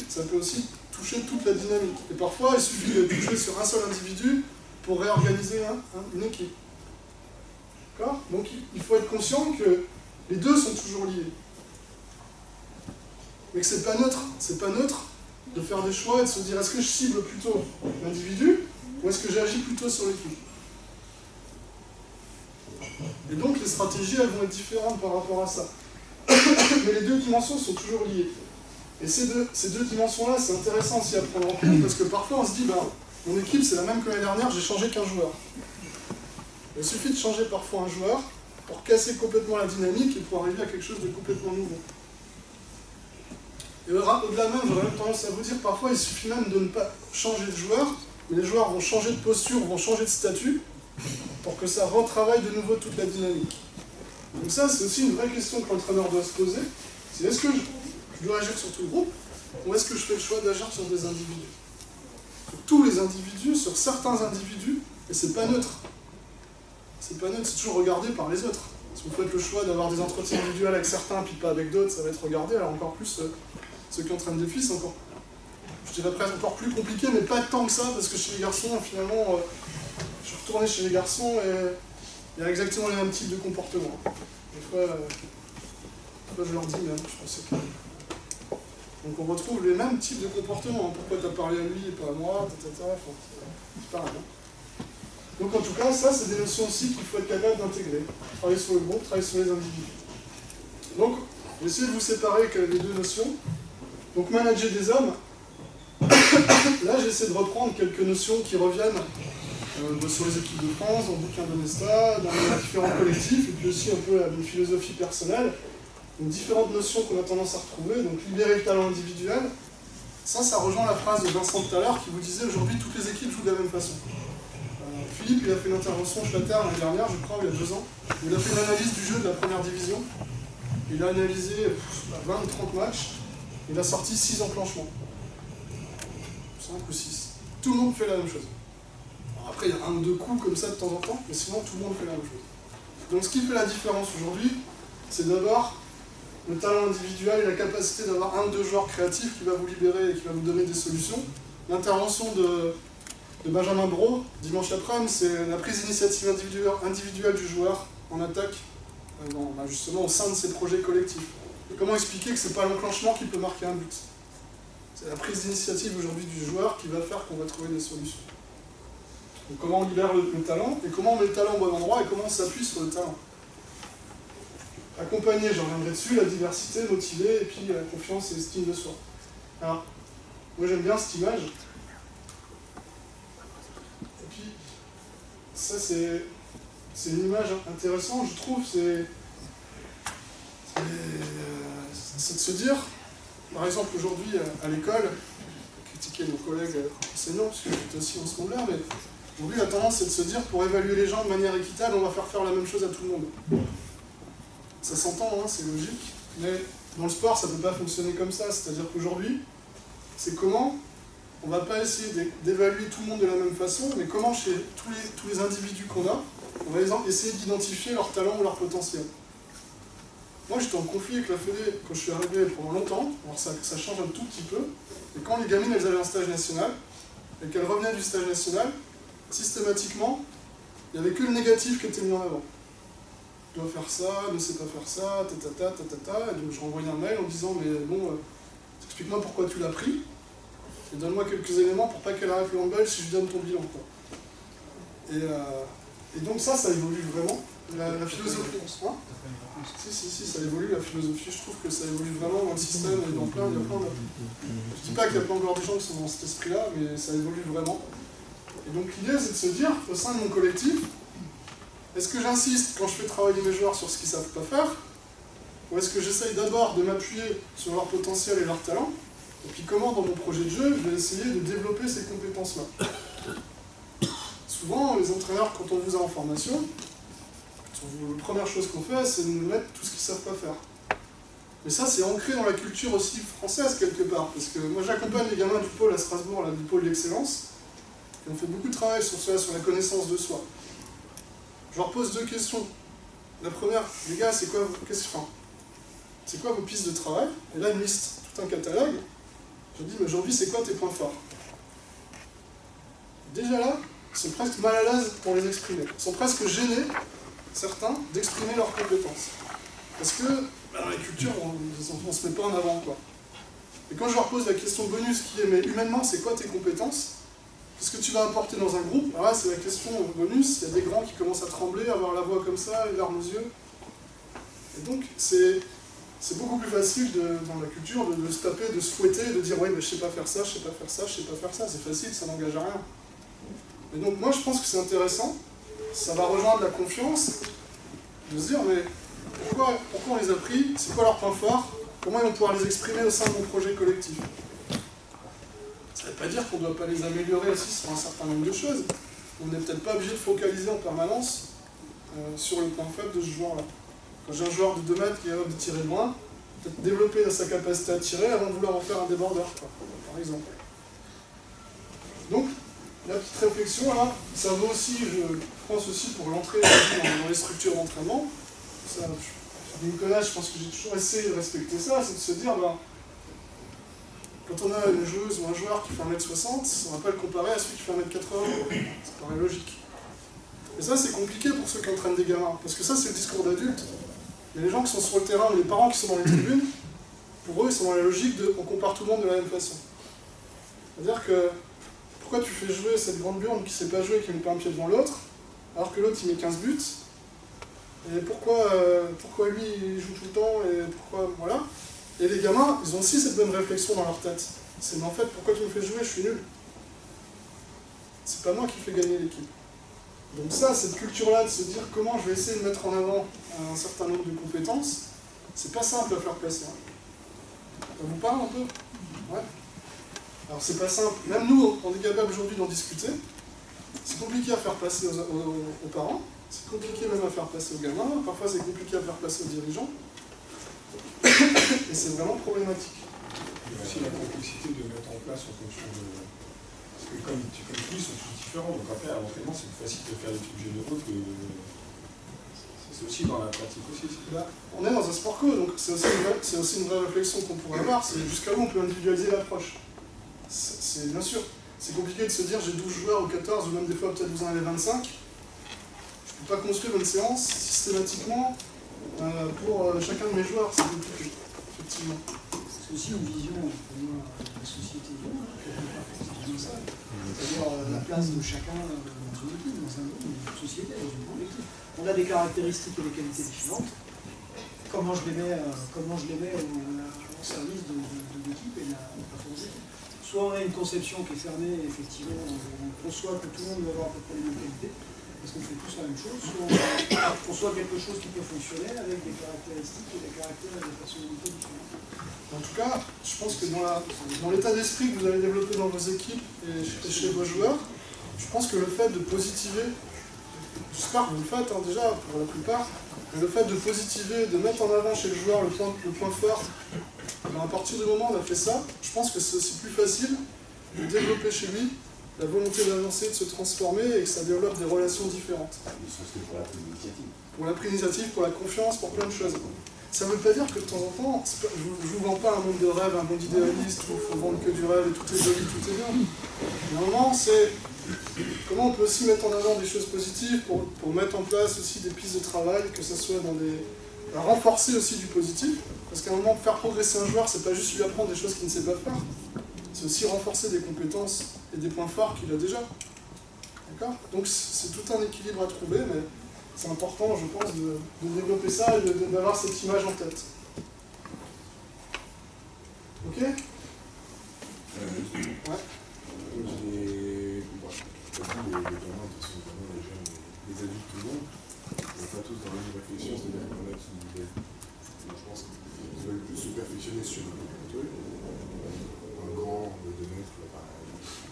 toucher toute la dynamique. Et parfois, il suffit de toucher sur un seul individu pour réorganiser une équipe. D'accord? Donc il faut être conscient que les deux sont toujours liés. Mais que c'est pas neutre de faire des choix et de se dire est-ce que je cible plutôt l'individu ou est-ce que j'agis plutôt sur l'équipe? Et donc les stratégies, elles vont être différentes par rapport à ça. Mais les deux dimensions sont toujours liées. Et ces deux dimensions-là, c'est intéressant aussi à prendre en compte, parce que parfois on se dit, bah, mon équipe c'est la même que l'année dernière, j'ai changé qu'un joueur. Il suffit de changer parfois un joueur pour casser complètement la dynamique et pour arriver à quelque chose de complètement nouveau. Et au-delà même, j'aurais même tendance à vous dire, parfois il suffit même de ne pas changer de joueur, mais les joueurs vont changer de posture, vont changer de statut, pour que ça retravaille de nouveau toute la dynamique. Donc ça, c'est aussi une vraie question que l'entraîneur doit se poser, c'est est-ce que je dois agir sur tout le groupe, ou est-ce que je fais le choix d'agir sur des individus? Sur tous les individus, sur certains individus, et c'est pas neutre. C'est pas neutre, c'est toujours regardé par les autres. Si vous faites le choix d'avoir des entretiens individuels avec certains, puis pas avec d'autres, ça va être regardé, alors encore plus ceux qui entraînent des filles, c'est encore, je dirais presque encore plus compliqué, mais pas tant que ça, parce que chez les garçons, finalement, je suis retourné chez les garçons et il y a exactement les mêmes types de comportements. Des fois, je leur dis même, je pense que... Donc on retrouve les mêmes types de comportements. Pourquoi tu as parlé à lui et pas à moi, etc. Enfin, c'est pareil. Donc en tout cas, ça, c'est des notions aussi qu'il faut être capable d'intégrer. Travailler sur le groupe, travailler sur les individus. Donc, je vais essayer de vous séparer les deux notions. Donc manager des hommes, là j'essaie de reprendre quelques notions qui reviennent sur les équipes de France, dans le bouquin de Nesta, dans les différents collectifs, et puis aussi un peu une philosophie personnelle. Donc différentes notions qu'on a tendance à retrouver, donc libérer le talent individuel. Ça rejoint la phrase de Vincent tout à l'heure qui vous disait aujourd'hui toutes les équipes jouent de la même façon. Philippe, il a fait une intervention chez la Terre l'année dernière, je crois, il y a 2 ans. Il a fait une analyse du jeu de la première division. Il a analysé 20 ou 30 matchs. Il a sorti 6 enclenchements. 5 ou 6. Tout le monde fait la même chose. Alors après, il y a 1 ou 2 coups comme ça de temps en temps, mais sinon tout le monde fait la même chose. Donc ce qui fait la différence aujourd'hui, c'est d'abord le talent individuel et la capacité d'avoir 1 ou 2 joueurs créatifs qui va vous libérer et qui va vous donner des solutions. l'intervention de Benjamin Brault, dimanche après-midi, c'est la prise d'initiative individuelle du joueur en attaque, justement au sein de ses projets collectifs. Et comment expliquer que ce n'est pas l'enclenchement qui peut marquer un but? C'est la prise d'initiative aujourd'hui du joueur qui va faire qu'on va trouver des solutions. Donc comment on libère le talent, et comment on met le talent au bon endroit, et comment on s'appuie sur le talent. Accompagner, j'en reviendrai dessus, la diversité, motiver, et puis la confiance et l'estime de soi. Alors, moi j'aime bien cette image. Et puis, ça c'est une image intéressante, je trouve, c'est de se dire, par exemple aujourd'hui à l'école, critiquer nos collègues enseignants, parce que j'étais aussi dans ce monde-là, mais aujourd'hui la tendance c'est de se dire, pour évaluer les gens de manière équitable, on va faire la même chose à tout le monde. Ça s'entend, hein, c'est logique, mais dans le sport ça ne peut pas fonctionner comme ça, c'est-à-dire qu'aujourd'hui, c'est comment on ne va pas essayer d'évaluer tout le monde de la même façon, mais comment chez tous les individus qu'on a, on va essayer d'identifier leur talent ou leur potentiel. Moi j'étais en conflit avec la Fédé quand je suis arrivé pendant longtemps, alors ça change un tout petit peu, et quand les gamines elles allaient en stage national, et qu'elles revenaient du stage national, systématiquement, il n'y avait que le négatif qui était mis en avant. Je dois faire ça, ne sais pas faire ça, et donc je renvoyais un mail en disant mais bon, explique-moi pourquoi tu l'as pris, et donne-moi quelques éléments pour pas qu'elle arrête le handball si je donne ton bilan, quoi. Et donc ça évolue vraiment. La philosophie, hein, si, ça évolue, la philosophie, je trouve que ça évolue vraiment dans le système, et dans plein de... Je dis pas qu'il y a pas encore des gens qui sont dans cet esprit-là, mais ça évolue vraiment. Et donc l'idée, c'est de se dire, au sein de mon collectif, est-ce que j'insiste quand je fais travailler mes joueurs sur ce qu'ils ne savent pas faire, ou est-ce que j'essaye d'abord de m'appuyer sur leur potentiel et leur talent, et puis comment, dans mon projet de jeu, je vais essayer de développer ces compétences-là. Souvent, les entraîneurs, quand on vous a en formation, la première chose qu'on fait, c'est de nous mettre tout ce qu'ils ne savent pas faire. Mais ça, c'est ancré dans la culture aussi française, quelque part. Parce que moi, j'accompagne les gamins du pôle à Strasbourg, là, du pôle d'excellence, et on fait beaucoup de travail sur ça, sur la connaissance de soi. Je leur pose deux questions. La première, les gars, c'est quoi vos pistes de travail? Et là, une liste, tout un catalogue. Je dis, mais aujourd'hui, c'est quoi tes points forts? Déjà là, ils sont presque mal à l'aise pour les exprimer. Ils sont presque gênés, certains, d'exprimer leurs compétences. Parce que dans la culture, on ne se met pas en avant, quoi. Et quand je leur pose la question bonus qui est, mais humainement, c'est quoi tes compétences? Qu'est-ce que tu vas apporter dans un groupe? Alors là, c'est la question bonus. Il y a des grands qui commencent à trembler, à avoir la voix comme ça, les larmes aux yeux. Et donc, c'est beaucoup plus facile dans la culture de se taper, de se fouetter, de dire « ouais, mais je sais pas faire ça, je sais pas faire ça, je sais pas faire ça ». C'est facile, ça n'engage à rien. Et donc, moi, je pense que c'est intéressant. Ça va rejoindre la confiance, de se dire « mais pourquoi on les a pris? C'est quoi leurs points forts? Comment ils vont pouvoir les exprimer au sein de mon projet collectif ?» Ça ne veut pas dire qu'on ne doit pas les améliorer aussi sur un certain nombre de choses. On n'est peut-être pas obligé de focaliser en permanence sur le point faible de ce joueur-là. Quand j'ai un joueur de 2 mètres qui est capable de tirer loin, peut-être développer sa capacité à tirer avant de vouloir en faire un débordeur, quoi, par exemple. Donc, la petite réflexion là, ça vaut aussi, je pense aussi pour l'entrée dans les structures d'entraînement. Ça, je me connais, je pense que j'ai toujours essayé de respecter ça, c'est de se dire, ben, quand on a une joueuse ou un joueur qui fait 1m60, on ne va pas le comparer à celui qui fait 1m80. Ça paraît logique. Et ça, c'est compliqué pour ceux qui entraînent des gamins, parce que ça, c'est le discours d'adulte. Mais les gens qui sont sur le terrain ou les parents qui sont dans les tribunes, pour eux, ils sont dans la logique de on compare tout le monde de la même façon. C'est-à-dire que pourquoi tu fais jouer cette grande burne qui ne sait pas jouer et qui met pas un pied devant l'autre, alors que l'autre il met 15 buts, et pourquoi lui il joue tout le temps, et pourquoi. Voilà. Et les gamins, ils ont aussi cette bonne réflexion dans leur tête. C'est mais en fait, pourquoi tu me fais jouer, je suis nul. C'est pas moi qui fais gagner l'équipe. Donc ça, cette culture-là de se dire comment je vais essayer de mettre en avant un certain nombre de compétences, c'est pas simple à faire passer. Ça vous parle un peu? Ouais. Alors c'est pas simple. Même nous, on est capable aujourd'hui d'en discuter. C'est compliqué à faire passer aux parents. C'est compliqué même à faire passer aux gamins. Parfois c'est compliqué à faire passer aux dirigeants. Et c'est vraiment problématique. Il y a aussi la complexité de mettre en place en fonction de... Parce que comme tu dis, ils sont tous différents. Donc après, à l'entraînement, c'est plus facile de faire des trucs généraux que... C'est aussi dans la pratique aussi. Là, on est dans un sport co, donc c'est aussi une vraie réflexion qu'on pourrait avoir. C'est jusqu'à où on peut individualiser l'approche. bien sûr, c'est compliqué de se dire j'ai 12 joueurs ou 14, ou même des fois peut-être vous en avez 25. Je ne peux pas construire une séance systématiquement pour chacun de mes joueurs, c'est compliqué, effectivement. C'est aussi une vision pour moi, de la société, c'est-à-dire la place de chacun dans une équipe, dans une société, dans une collectif. On a des caractéristiques et des qualités différentes. Comment je les mets au service de l'équipe et de la performance d'équipe. Soit on a une conception qui est fermée, effectivement, on conçoit que tout le monde va avoir à peu près les mêmes qualités, parce qu'on fait tous la même chose, soit on conçoit quelque chose qui peut fonctionner avec des caractéristiques et des caractères et des personnalités différentes. En tout cas, je pense que dans l'état d'esprit que vous avez développé dans vos équipes et chez vos joueurs, je pense que le fait de positiver, j'espère que vous le faites déjà pour la plupart, mais le fait de positiver, de mettre en avant chez le joueur le point fort, à partir du moment où on a fait ça, je pense que c'est aussi plus facile de développer chez lui la volonté d'avancer, de se transformer et que ça développe des relations différentes. Pour la prise d'initiative. Pour la prise d'initiative, pour la confiance, pour plein de choses. Ça ne veut pas dire que de temps en temps, je ne vous vends pas un monde de rêve, un monde idéaliste où il faut vendre que du rêve et tout est joli, tout est bien. Normalement, c'est comment on peut aussi mettre en avant des choses positives pour mettre en place aussi des pistes de travail, que ce soit dans des... renforcer aussi du positif, parce qu'à un moment, faire progresser un joueur, c'est pas juste lui apprendre des choses qu'il ne sait pas faire, c'est aussi renforcer des compétences et des points forts qu'il a déjà. D'accord ? Donc c'est tout un équilibre à trouver, mais c'est important, je pense, de développer ça et d'avoir cette image en tête. Ok ? Ouais. Les gamins, les jeunes, les adultes, tout le monde, on n'est pas tous dans la même réflexion, c'est-à-dire qu'il y en a qui veulent, je pense, qui veulent se perfectionner sur un truc. Un grand de 2 mètres,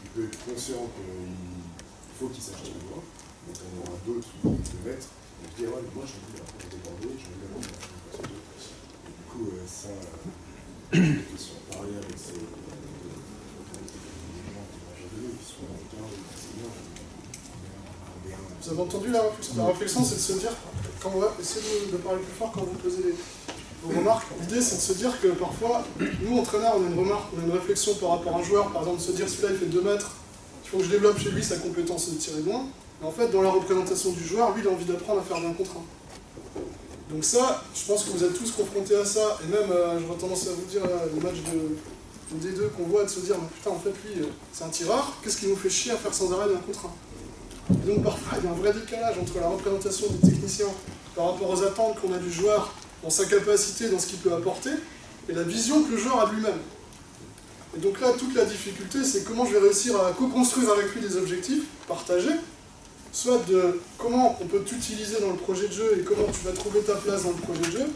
il peut être conscient qu'il faut qu'il sache tirer droit, donc on aura d'autres qui vont 2 mètres, on se dit, ah ouais, moi j'ai envie d'apprendre à déborder, j'ai envie d'apprendre à faire une passe d'eau. Et du coup, ça, les questions parler avec ces gens qui vont faire de nous, qui sont dans le 15 ou le senior. Vous avez entendu la réflexion? La réflexion, c'est de se dire, quand on va essayer de parler plus fort quand vous posez vos remarques, l'idée c'est de se dire que parfois, nous entraîneurs, on a une remarque, on a une réflexion par rapport à un joueur, par exemple de se dire celui-là il fait 2 mètres, il faut que je développe chez lui sa compétence de tirer loin. Mais en fait, dans la représentation du joueur, lui il a envie d'apprendre à faire d'un contre un. Donc ça, je pense que vous êtes tous confrontés à ça, et même j'aurais tendance à vous dire, les matchs de D2 qu'on voit, de se dire, mais putain en fait lui c'est un tireur, qu'est-ce qui nous fait chier à faire sans arrêt d'un contre un? Et donc parfois il y a un vrai décalage entre la représentation des techniciens par rapport aux attentes qu'on a du joueur dans sa capacité, dans ce qu'il peut apporter, et la vision que le joueur a de lui-même. Et donc là, toute la difficulté, c'est comment je vais réussir à co-construire avec lui des objectifs partagés, soit de comment on peut t'utiliser dans le projet de jeu et comment tu vas trouver ta place dans le projet de jeu,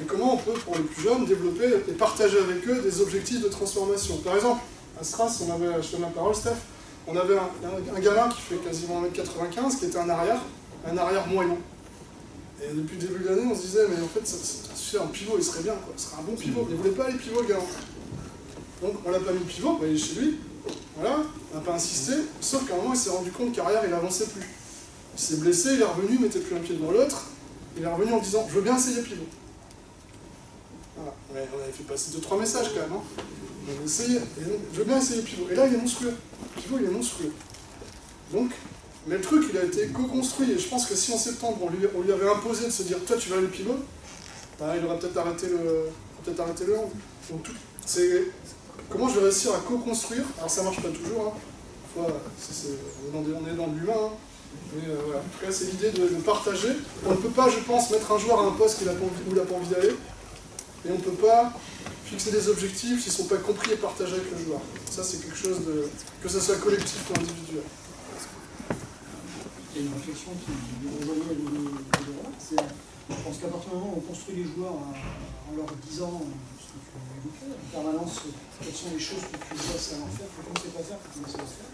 et comment on peut, pour les plus jeunes, développer et partager avec eux des objectifs de transformation. Par exemple, à Stras, je te donne la parole, Steph, on avait un gamin qui fait quasiment 1m95, qui était un arrière moyen. Et depuis le début de l'année, on se disait, mais en fait, un pivot, il serait bien, quoi. Ce serait un bon pivot. Mais il ne voulait pas aller pivot, le gamin. Donc, on l'a pas mis pivot, il est chez lui. Voilà, on n'a pas insisté. Sauf qu'à un moment, il s'est rendu compte qu'arrière, il n'avançait plus. Il s'est blessé, il est revenu, il mettait plus un pied devant l'autre. Il est revenu en disant, je veux bien essayer pivot. Voilà. On avait fait passer 2-3 messages quand même. Hein. On a essayé. Et donc, je veux bien essayer pivot. Et là, il est monstrueux. Le pivot, il est monstrueux. Donc, mais le truc, il a été co-construit, et je pense que si en septembre, on lui avait imposé de se dire « toi, tu vas aller pivot », bah, il aurait peut-être arrêté le hand. Donc, c'est comment je vais réussir à co-construire. Alors, ça marche pas toujours, hein. Parfois, on est dans de l'humain, hein. Mais voilà. En tout cas, c'est l'idée de partager. On ne peut pas, je pense, mettre un joueur à un poste où il n'a pas envie d'aller, et on ne peut pas fixer des objectifs s'ils ne sont pas compris et partagés avec le joueur. Ça, c'est quelque chose que ce soit collectif ou individuel. Il y a une réflexion qui rejoignait les remarques, c'est je pense qu'à partir du moment où on construit les joueurs en leur disant ce que tu évoquais, en permanence, quelles sont les choses que tu dois savoir faire, que tu ne sais pas faire, que tu ne sais pas faire.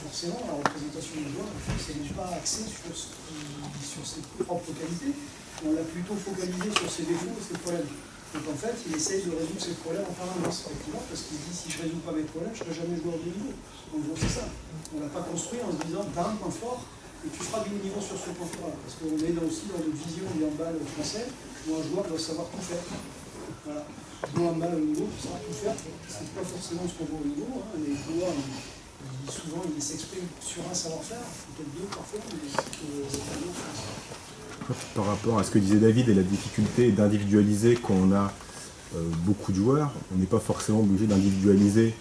Forcément, la représentation du joueur, c'est n'est pas axée sur ses propres qualités, mais on l'a plutôt focalisé sur ses défauts et ses problèmes. Donc en fait, il essaye de résoudre ses problèmes en permanence, effectivement, parce qu'il dit si je ne résous pas mes problèmes, je ne serai jamais joueur de niveau. En gros, c'est ça. On ne l'a pas construit en se disant, tu as un point fort, et tu feras du niveau sur ce point fort. Parce qu'on est aussi dans une vision du handball français, où un joueur doit savoir tout faire. Voilà. Ils ont un mal au niveau pour savoir tout faire. C'est pas forcément ce qu'on voit au niveau. Hein. Les joueurs, souvent, ils s'expriment sur un savoir-faire, peut-être deux parfois, mais par rapport à ce que disait David et la difficulté d'individualiser quand on a beaucoup de joueurs, on n'est pas forcément obligé d'individualiser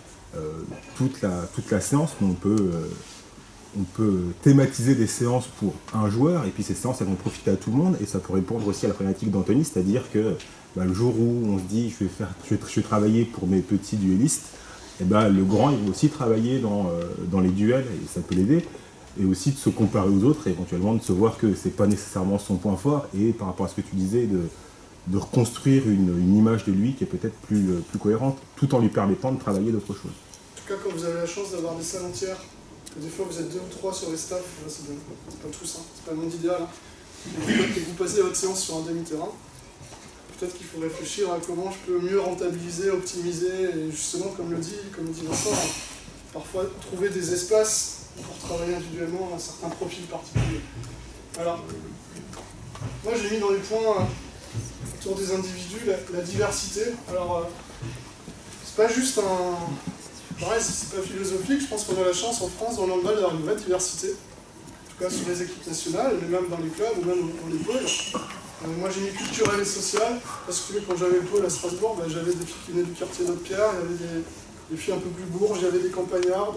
toute la séance, mais on peut thématiser des séances pour un joueur, et puis ces séances elles vont profiter à tout le monde, et ça peut répondre aussi à la problématique d'Anthony, c'est-à-dire que le jour où on se dit je vais travailler pour mes petits duellistes, et le grand il va aussi travailler dans les duels, et ça peut l'aider, et aussi de se comparer aux autres, et éventuellement de se voir que c'est pas nécessairement son point fort, et par rapport à ce que tu disais, de reconstruire une image de lui qui est peut-être plus cohérente, tout en lui permettant de travailler d'autres choses. En tout cas, quand vous avez la chance d'avoir des salles entières, que des fois vous êtes 2 ou 3 sur les staffs, c'est pas tous, hein, c'est pas le monde idéal, hein. Et vous passez votre séance sur un demi-terrain, peut-être qu'il faut réfléchir à comment je peux mieux rentabiliser, optimiser, et justement, comme dit Vincent, parfois trouver des espaces pour travailler individuellement un certain profil particulier. Alors, moi j'ai mis dans les points autour des individus la diversité. Alors, c'est pas juste un... Pareil, c'est pas philosophique, je pense qu'on a la chance en France, dans le handball, d'avoir une vraie diversité. En tout cas sur les équipes nationales, mais même dans les clubs, ou même dans les pôles. Moi j'ai mis culturel et social, parce que quand j'avais le pôle à Strasbourg, j'avais des filles qui venaient du quartier d'Aude-Pierre, il y avait des filles un peu plus bourges, il y avait des campagnardes,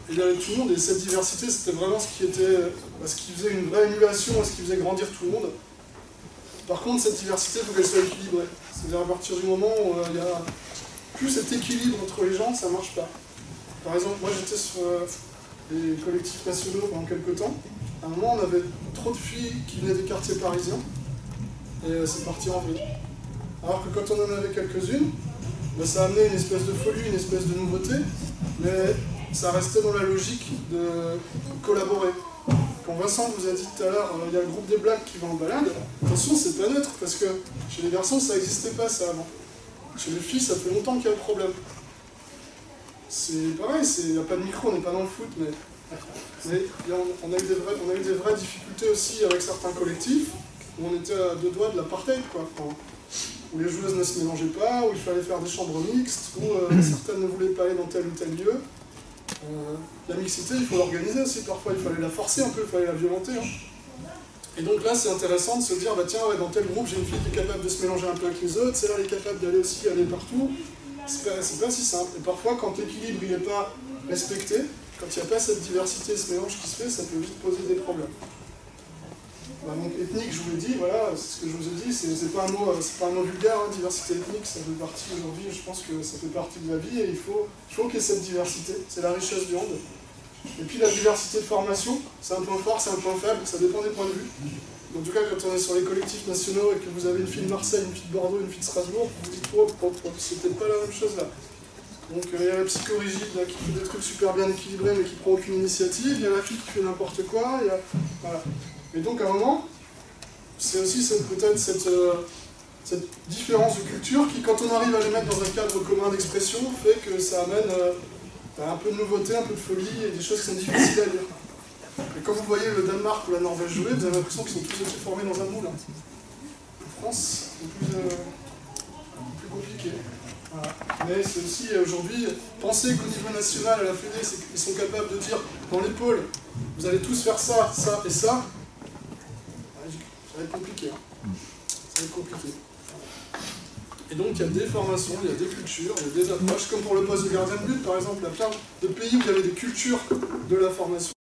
et il y avait tout le monde, et cette diversité c'était vraiment ce qui faisait une vraie émulation, ce qui faisait grandir tout le monde. Par contre, cette diversité, il faut qu'elle soit équilibrée. C'est-à-dire à partir du moment où il y a plus cet équilibre entre les gens, ça ne marche pas. Par exemple, moi j'étais sur les collectifs nationaux pendant quelques temps. À un moment, on avait trop de filles qui venaient des quartiers parisiens, et c'est parti en vrille. Alors que quand on en avait quelques-unes, ça a amené une espèce de folie, une espèce de nouveauté, mais ça restait dans la logique de collaborer. Quand Vincent vous a dit tout à l'heure, il y a le groupe des Blacks qui va en balade, attention, c'est pas neutre, parce que chez les garçons, ça n'existait pas ça avant. Chez les filles, ça fait longtemps qu'il y a le problème. C'est pareil, il n'y a pas de micro, on n'est pas dans le foot, mais on a eu des vraies difficultés aussi avec certains collectifs, où on était à 2 doigts de l'apartheid, quoi. Où les joueuses ne se mélangeaient pas, où il fallait faire des chambres mixtes, où certaines ne voulaient pas aller dans tel ou tel lieu. La mixité, il faut l'organiser aussi, parfois il fallait la forcer un peu, il fallait la violenter. Hein. Et donc là, c'est intéressant de se dire, tiens, dans tel groupe, j'ai une fille qui est capable de se mélanger un peu avec les autres, celle-là, elle est capable d'aller aussi aller partout. C'est pas si simple. Et parfois, quand l'équilibre n'est pas respecté, quand il n'y a pas cette diversité, ce mélange qui se fait, ça peut vite poser des problèmes. Donc ethnique, je vous l'ai dit, voilà, c'est ce que je vous ai dit, c'est pas un mot vulgaire, hein, diversité ethnique, ça fait partie aujourd'hui, je pense que ça fait partie de la vie, et il faut qu'il y ait cette diversité, c'est la richesse du monde. Et puis la diversité de formation, c'est un point fort, c'est un point faible, ça dépend des points de vue. En tout cas, quand on est sur les collectifs nationaux et que vous avez une fille de Marseille, une fille de Bordeaux, une fille de Strasbourg, vous vous dites, c'est peut-être pas la même chose là. Donc il y a la psychorigide là, qui fait des trucs super bien équilibrés mais qui prend aucune initiative, il y a la fille qui fait n'importe quoi, voilà. Et donc à un moment, c'est aussi peut-être cette différence de culture qui, quand on arrive à les mettre dans un cadre commun d'expression, fait que ça amène un peu de nouveauté, un peu de folie et des choses qui sont difficiles à lire. Et quand vous voyez le Danemark ou la Norvège jouer, vous avez l'impression qu'ils sont tous été formés dans un moule. En France, c'est plus compliqué. Voilà. Mais c'est aussi aujourd'hui, penser qu'au niveau national, à la Fédé, ils sont capables de dire, dans les pôles, vous allez tous faire ça, ça et ça, ça va être compliqué. Hein. Ça va être compliqué. Et donc il y a des formations, il y a des cultures, il y a des approches, comme pour le poste de gardien de but par exemple, il y a plein de pays où il y avait des cultures de la formation.